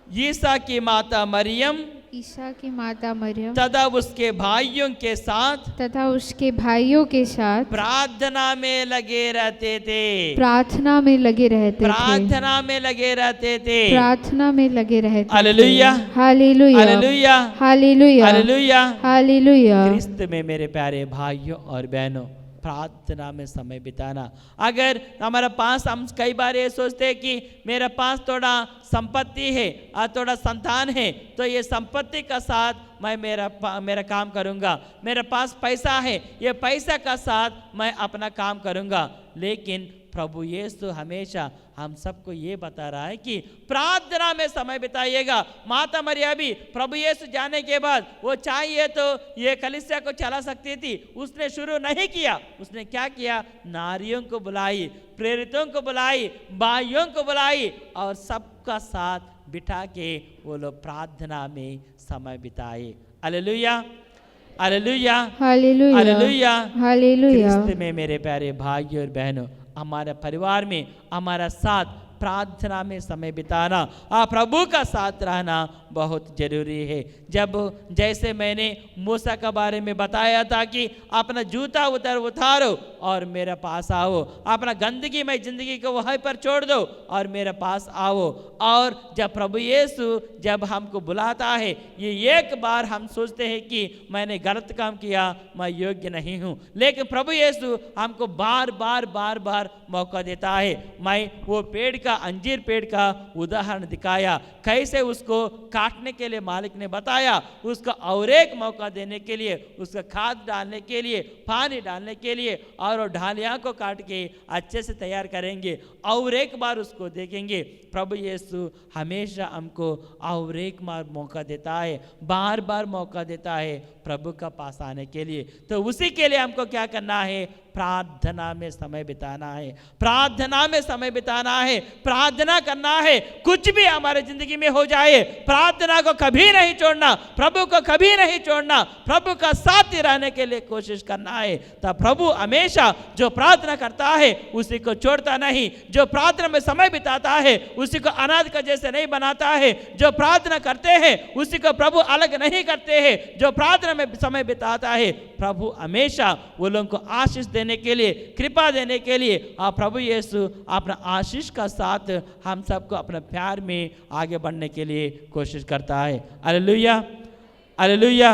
ईसा की माता मरियम ईसा की माता मरियम तथा उसके भाइयों के साथ तथा उसके भाइयों के साथ प्रार्थना में लगे रहते थे। प्रार्थना में लगे रहते थे। प्रार्थना में लगे रहते थे। प्रार्थना में लगे रहते थे। Hallelujah, hallelujah, hallelujah, hallelujah, hallelujah, hallelujah. क्रिस्त में मेरे प्यारे भाइयों और बहनों, प्रार्थना में समय बिताना। अगर हमारे पास, हम कई बार ये सोचते हैं कि मेरे पास थोड़ा संपत्ति है और थोड़ा संतान है, तो ये संपत्ति का साथ मैं मेरा काम करूँगा, मेरे पास पैसा है, ये पैसा का साथ मैं अपना काम करूँगा। लेकिन प्रभु यीशु हमेशा हम सबको ये बता रहा है कि प्रार्थना में समय बिताइएगा। माता मरियम भी प्रभु यीशु जाने के बाद वो चाहिए तो ये कलीसिया को चला सकती थी, उसने शुरू नहीं किया। उसने क्या किया? नारियों को बुलाई, प्रेरितों को बुलाई, भाइयों को बुलाई और सबका साथ बिठा के वो लोग प्रार्थना में समय बिताए। Hallelujah, hallelujah, hallelujah, hallelujah, hallelujah. क्रिस्त में मेरे प्यारे भाइयों और बहनों, हमारे परिवार में हमारा साथ प्रार्थना में समय बिताना और प्रभु का साथ रहना बहुत जरूरी है। जब जैसे मैंने मूसा के बारे में बताया था कि अपना जूता उतारो और मेरे पास आओ, अपना गंदगी में जिंदगी को वहीं पर छोड़ दो और मेरे पास आओ। और जब प्रभु यीशु जब हमको बुलाता है, ये एक बार हम सोचते हैं कि मैंने गलत काम किया, मैं योग्य नहीं हूँ, लेकिन प्रभु यीशु हमको बार बार बार बार मौका देता है। मैं वो पेड़ का, अंजीर पेड़ का उदाहरण दिखाया, कैसे उसको काटने के लिए मालिक ने बताया, उसका और एक मौका देने के लिए, उसका खाद डालने के लिए, पानी डालने के लिए, और वो ढालियाँ को काट के अच्छे से तैयार करेंगे और एक बार उसको देखेंगे। प्रभु यीशु हमेशा हमको और एक बार मौका देता है, बार बार मौका देता है प्रभु का पास आने के लिए। तो उसी के लिए हमको क्या करना है? प्रार्थना में समय बिताना है, प्रार्थना में समय बिताना है, प्रार्थना करना है। कुछ भी हमारे जिंदगी में हो जाए, प्रार्थना को कभी नहीं छोड़ना, प्रभु को कभी नहीं छोड़ना, प्रभु का साथ ही रहने के लिए कोशिश करना है। तब प्रभु हमेशा जो प्रार्थना करता है उसी को छोड़ता नहीं, जो प्रार्थना में समय बिताता है उसी को अनाथ का जैसे नहीं बनाता है, जो प्रार्थना करते हैं उसी को प्रभु अलग नहीं करते हैं, जो प्रार्थना में समय बिताता है प्रभु हमेशा वो लोगों को आशीष देने के लिए, कृपा देने के लिए, और प्रभु यीशु अपना आशीष का साथ हम सबको अपने प्यार में आगे बढ़ने के लिए कोशिश करता है। Hallelujah, hallelujah,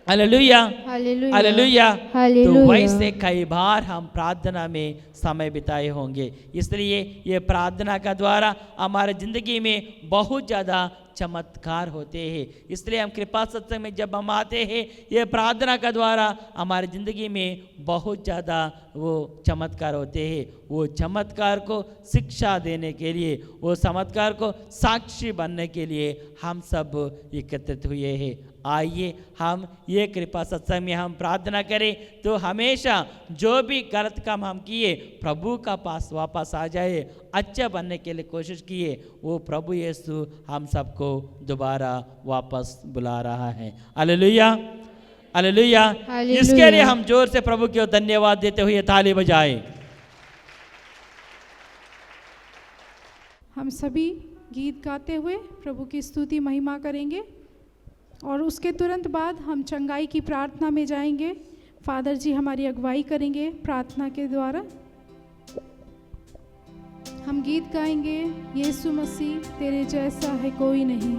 hallelujah, hallelujah. तो वैसे कई बार हम प्रार्थना में समय बिताए होंगे, इसलिए ये प्रार्थना का द्वारा हमारे जिंदगी में बहुत ज़्यादा चमत्कार होते हैं। इसलिए हम कृपा सत्संग में जब हम आते हैं, ये प्रार्थना का द्वारा हमारी ज़िंदगी में बहुत ज़्यादा वो चमत्कार होते हैं। वो चमत्कार को शिक्षा देने के लिए, वो चमत्कार को साक्षी बनने के लिए हम सब एकत्रित हुए हैं। आइए हम ये कृपा सत्संग में हम प्रार्थना करें तो हमेशा जो भी गलत काम हम किए प्रभु का पास वापस आ जाए, अच्छा बनने के लिए कोशिश किए, वो प्रभु यीशु हम सबको दोबारा वापस बुला रहा है। Hallelujah, hallelujah. इसके लिए हम जोर से प्रभु को धन्यवाद देते हुए ताली बजाएं। हम सभी गीत गाते हुए प्रभु की स्तुति महिमा करेंगे और उसके तुरंत बाद हम चंगाई की प्रार्थना में जाएंगे। फादर जी हमारी अगुवाई करेंगे प्रार्थना के द्वारा। हम गीत गाएंगे, यीशु मसीह तेरे जैसा है कोई नहीं।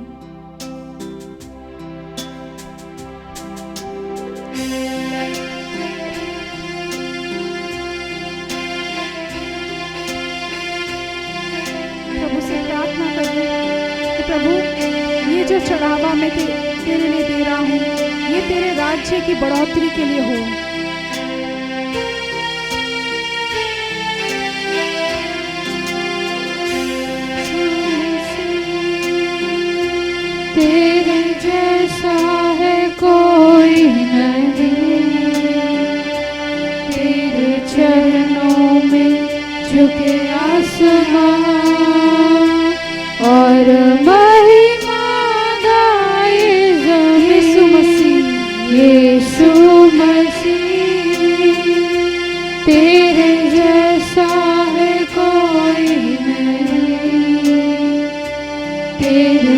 प्रभु से प्रार्थना करें कि प्रभु ये जो चढ़ावा मैं तेरे लिए दे रहा हूँ, ये तेरे राज्य की बढ़ोतरी के लिए हो। तेरे जैसा है कोई नहीं, तेरे चरणों में झुके आसमान और महिमा गाए यीशु मसीह, यीशु मसीह। तेरे जैसा है कोई नहीं, तेरे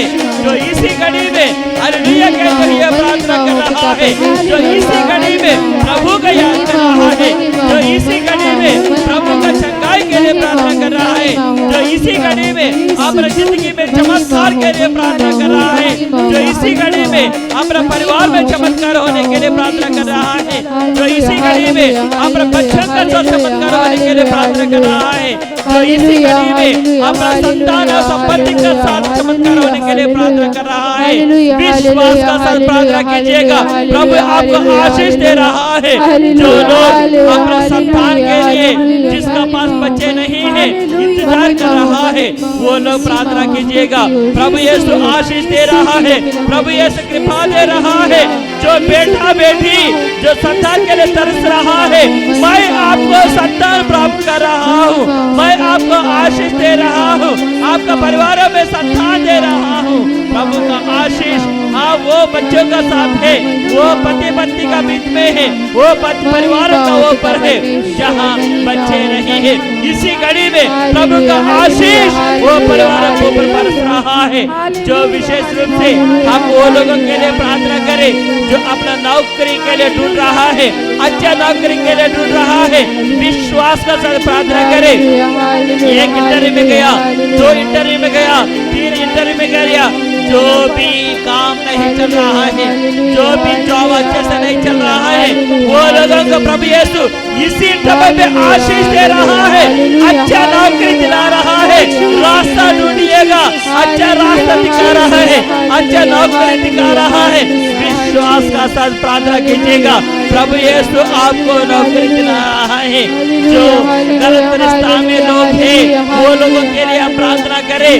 है, जो इसी घड़ी में हालेलुया कहते हुए प्रार्थना कर रहा है, जो इसी घड़ी में प्रभु का याद कर रहा है, जो इसी घड़ी में प्रभु का चंगाई के लिए प्रार्थना कर रहा है, जो इसी घड़ी में अपने जिंदगी में चमत्कार के लिए प्रार्थना कर रहा है, जो इसी घड़ी में अपने परिवार में चमत्कार होने के लिए प्रार्थना कर रहा है, जो इसी घड़ी में अपने बच्चों का चमत्कार होने के लिए प्रार्थना कर रहा है, जो इसी घड़ी में अपना संतान और संपत्ति का साथ चमत्कार होने के लिए प्रार्थना कर रहा है। विश्वास का साथ प्रार्थना कीजिएगा, प्रभु आपको आशीष दे रहा है। जो लोग अपने संतान के लिए जिसका पास बच्चे नहीं है इंतजार कर रहा है, वो लोग प्रार्थना कीजिएगा, प्रभु यीशु आशीष दे रहा है, प्रभु यीशु कृपा दे रहा है। जो बेटा बेटी जो संतान के लिए तरस रहा है, मैं आपको संतान प्राप्त कर रहा हूँ, मैं आपको आशीष दे रहा हूँ, आपका परिवारों में संतान दे रहा हूँ। प्रभु का आशीष वो बच्चों का साथ है, वो पति पत्नी का बीच में है, वो परिवार का ऊपर है जहाँ बच्चे नहीं है। इसी घड़ी में प्रभु का आशीष वो परिवार के ऊपर बरस रहा है। जो विशेष रूप से हम वो लोगों के लिए प्रार्थना करें जो अपना नौकरी के लिए ढूंढ रहा है, अच्छा नौकरी के लिए ढूंढ रहा है, विश्वास का साथ प्रार्थना करें। एक इंटरव्यू में गया, 2 इंटरव्यू में गया, 3 इंटरव्यू में गया, जो भी काम नहीं चल रहा है, जो भी जॉब अच्छे से नहीं चल रहा है, वो लोगों को प्रभु यीशु इसी समय में आशीष दे रहा है, अच्छा नौकरी दिला रहा है। रास्ता ढूंढिएगा, अच्छा रास्ता दिखा रहा है, अच्छा नौकरी दिखा रहा है। विश्वास का साथ प्रार्थना कीजिएगा, प्रभु यीशु आपको नौकरी दिला रहा है। जो गलत रिश्ता में लोग हैं वो लोगों के लिए आप प्रार्थना करें,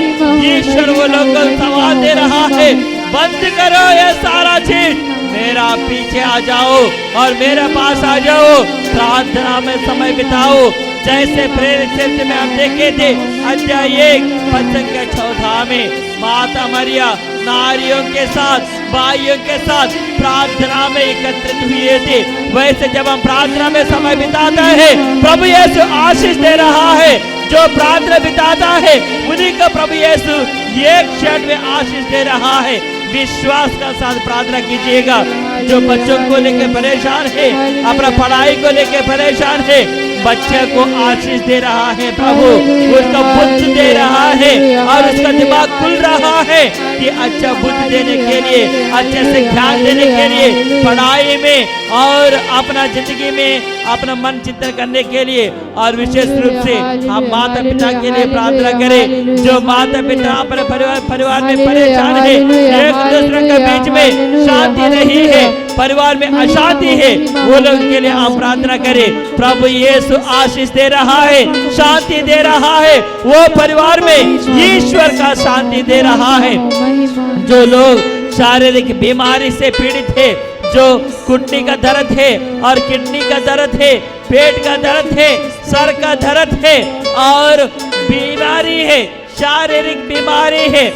ईश्वर वो लोगों को सवाल दे रहा है, बंद करो ये सारा चीज, मेरा पीछे आ जाओ और मेरे पास आ जाओ, प्रार्थना में समय बिताओ। जैसे प्रेरित क्षेत्र में हम देखे थे अध्याय 1 पद के 14 में माता मरिया नारियों के साथ भाइयों के साथ प्रार्थना में एकत्रित हुए थे। वैसे जब हम प्रार्थना में समय बिताते हैं प्रभु यीशु आशीष दे रहा है। जो प्रार्थना बिताता है उन्हीं को प्रभु यीशु एक क्षण में आशीष दे रहा है। विश्वास का साथ प्रार्थना कीजिएगा। जो बच्चों को लेकर परेशान है, अपना पढ़ाई को लेकर परेशान है, बच्चे को आशीष दे रहा है प्रभु, उसका बुद्धि दे रहा है और उसका दिमाग खुल रहा है कि अच्छा बुद्धि देने के लिए, अच्छे से ध्यान देने के लिए, पढ़ाई में और अपना जिंदगी में अपना मन चिंतन करने के लिए। और विशेष रूप से हम माता पिता के लिए प्रार्थना करें। जो माता पिता अपने परिवार में परेशान है, एक दूसरे के बीच में शांति नहीं है, परिवार में अशांति है, वो लोगों के लिए हम प्रार्थना करें। प्रभु यीशु आशीष दे रहा है, शांति दे रहा है, वो परिवार में ईश्वर का शांति दे रहा है। जो लोग शारीरिक बीमारी से पीड़ित है, जो घुटने का दर्द है और किडनी का दर्द है, पेट का दर्द है, सर का दर्द है और बीमारी है, शारीरिक बीमारी है,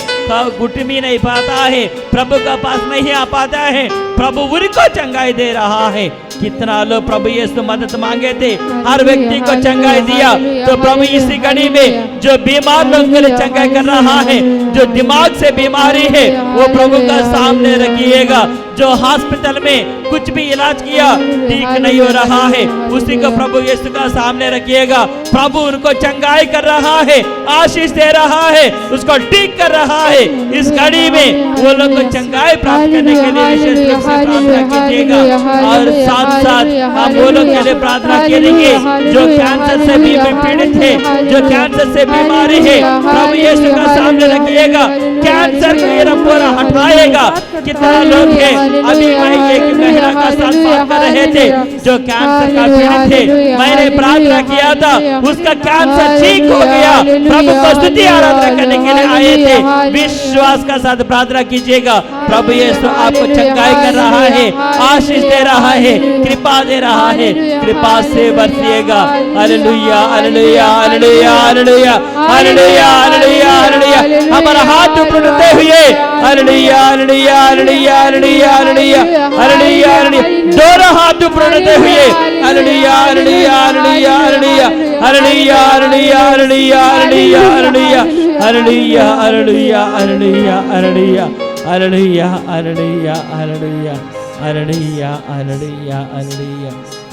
घुट भी नहीं पाता है, प्रभु का पास नहीं आ पाता है, प्रभु उनको चंगाई दे रहा है। कितना लोग प्रभु यीशु मदद मांगे थे, हर व्यक्ति को चंगाई दिया। तो प्रभु इसी घड़ी में जो बीमार लोगों के लिए चंगाई कर रहा है, जो दिमाग से बीमारी है वो प्रभु का सामने रखिएगा। जो हॉस्पिटल में कुछ भी इलाज किया ठीक नहीं हो रहा है, उसी को प्रभु यीशु का सामने रखिएगा। प्रभु उनको चंगाई कर रहा है, आशीष दे रहा है, उसको ठीक कर रहा है। इस घड़ी में वो लोग को चंगाई प्राप्त करने के लिए विशेष रूप से प्रार्थना कीजिएगा। और साथ साथ हम वो लोग के लिए प्रार्थना करेंगे जो कैंसर से भी पीड़ित है, जो कैंसर से बीमारी है, प्रभु यीशु का सामने रखिएगा। कैंसर को ये पूरा हटाएगा। कितना लोग हैं अभी एक महीना का साथ बात कर रहे थे जो कैंसर का पीड़ित थे, मैंने प्रार्थना किया था, उसका कैंसर ठीक हो गया। प्रभु को स्तुति आराधना करने के लिए आए थे। विश्वास का साथ प्रार्थना कीजिएगा। प्रभु यीशु आपको चंगाई कर रहा है, आशीष दे रहा है, कृपा दे रहा है, कृपा से बरसिएगा। Hallelujah hallelujah hallelujah hallelujah hallelujah hallelujah hallelujah. हमारा हाथ उठते हुए hallelujah hallelujah hallelujah hallelujah hallelujah hallelujah hallelujah. दोनों हाथ उठते हुए hallelujah hallelujah hallelujah hallelujah hallelujah hallelujah hallelujah hallelujah hallelujah hallelujah hallelujah hallelujah hallelujah hallelujah hallelujah hallelujah hallelujah hallelujah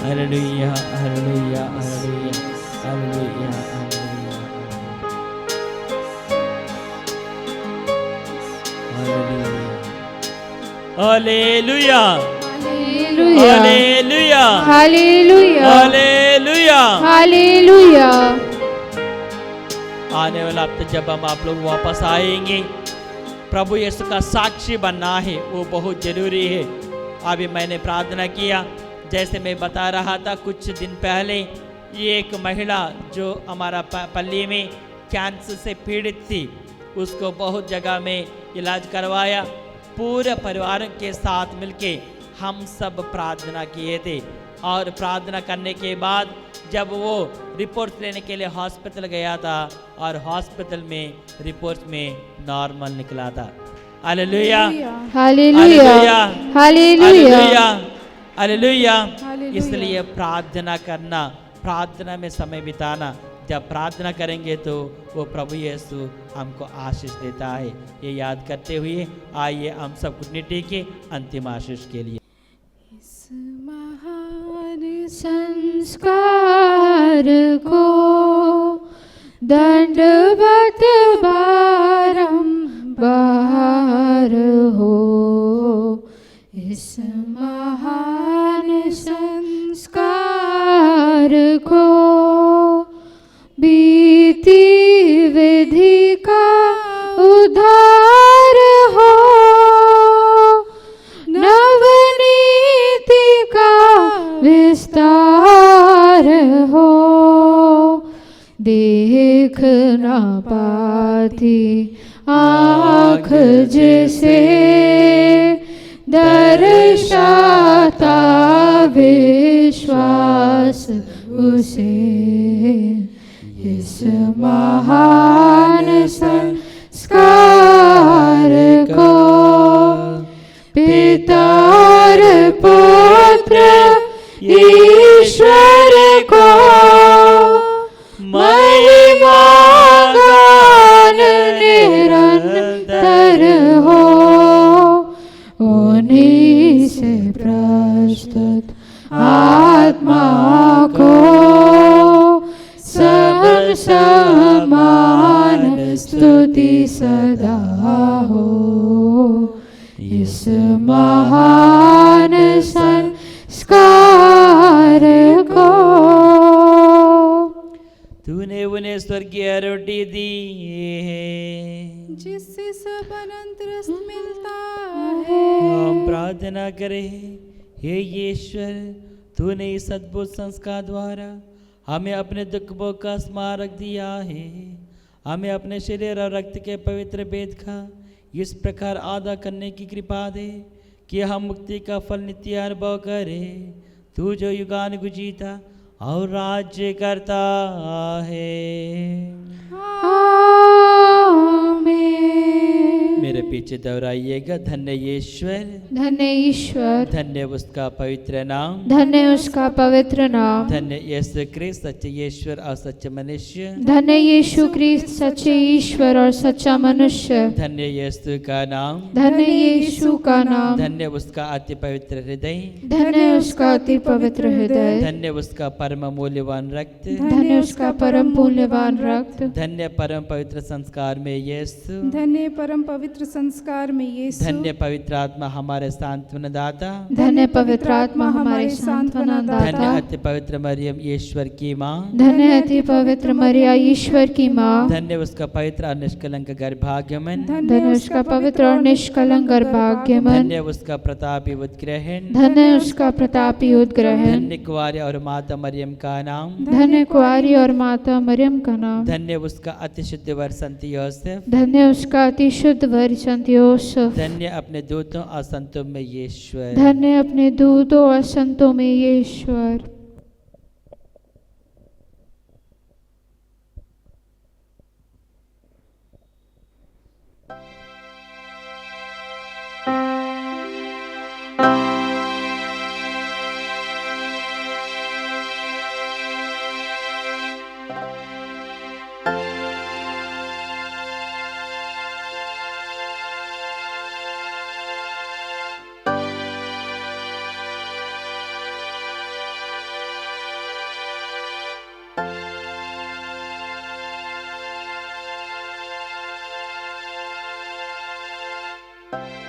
hallelujah hallelujah hallelujah hallelujah hallelujah hallelujah hallelujah hallelujah hallelujah hallelujah. आने वाला हफ्ते जब हम आप लोग वापस आएंगे, प्रभु यीशु का साक्षी बनना है, वो बहुत जरूरी है। अभी मैंने प्रार्थना किया, जैसे मैं बता रहा था कुछ दिन पहले, ये एक महिला जो हमारा पल्ली में कैंसर से पीड़ित थी, उसको बहुत जगह में इलाज करवाया। पूरे परिवार के साथ मिलके हम सब प्रार्थना किए थे, और प्रार्थना करने के बाद जब वो रिपोर्ट लेने के लिए हॉस्पिटल गया था, और हॉस्पिटल में रिपोर्ट में नॉर्मल निकला था। Hallelujah hallelujah hallelujah hallelujah. Hallelujah. इसलिए प्रार्थना करना, प्रार्थना में समय बिताना, जब प्रार्थना करेंगे तो वो प्रभु यीशु हमको आशीष देता है। ये याद करते हुए आइए हम सब घुटने टेके अंतिम आशीष के लिए। इस महान संस्कार को दंडवत बारंबार हो, इस महान संस्कार को बीती विधि का उद्धार हो, नवनीति का विस्तार हो, देख ना पाती आँख जिसे दर्शाता विश्वास उसे, इस महान संस्कार को पिता और पुत्र ईश्वर को महिमा गान निरंतर हो, उन्हीं से प्रस्तुत आत्मा को सब समान स्तुति सदा हो, इस महान संस्कार को। तूने उन्हें स्वर्गीय रोटी दी है, जिससे सब अनंत रस मिलता है। हम प्रार्थना करें। हे ईश्वर, तूने इस अद्भुत संस्कार द्वारा हमें अपने दुखों का स्मारक दिया है। हमें अपने शरीर और रक्त के पवित्र भेद का इस प्रकार आदा करने की कृपा दे कि हम मुक्ति का फल नित्य अनुभव करें। तू जो युगानुग जीता और राज्य करता है। आमीन। मेरे पीछे दोहराइएगा। धन्य ईश्वर, धन्य ईश्वर, धन्य उसका पवित्र नाम, धन्य उसका पवित्र नाम, धन्य यीशु क्रिस्त सच्चे ईश्वर और सच्चे मनुष्य, धन्य यीशु क्रिस्त सच्चे ईश्वर और सच्चा मनुष्य, धन्य यीशु का नाम, धन्य यीशु का नाम, धन्य उसका अति पवित्र हृदय, धन्य उसका अति पवित्र हृदय, धन्य उसका परम मूल्यवान रक्त, धन्य उसका परम मूल्यवान रक्त, धन्य परम पवित्र संस्कार में यीशु, धन्य परम पवित्र संस्कार में यीशु, धन्य पवित्र आत्मा हमारे सांत्वना दाता, धन्य पवित्र आत्मा हमारे सांत्वना धन्य दाता, अति पवित्र मरियम ईश्वर की माँ, धन्य अति पवित्र मरिया ईश्वर की माँ, धन्य उसका पवित्र और निष्कलंक गर्भागमन, धन्य उसका पवित्र और निष्कलंक गर्भागमन, धन्य उसका प्रतापी उद्ग्रहण, धन्य उसका प्रतापी उद्ग्रहण, धन्य कुंवारी और माता मरियम का नाम, धन्य कुआरी और माता मरियम का नाम, धन्य उसका अति शुद्ध वर संत योसेफ, धन्य उसका अति शुद्ध वर संत योसेफ, धन्य अपने दूतों और संतों में ईश्वर, धन्य अपने दूतों और संतों में ईश्वर। हैं।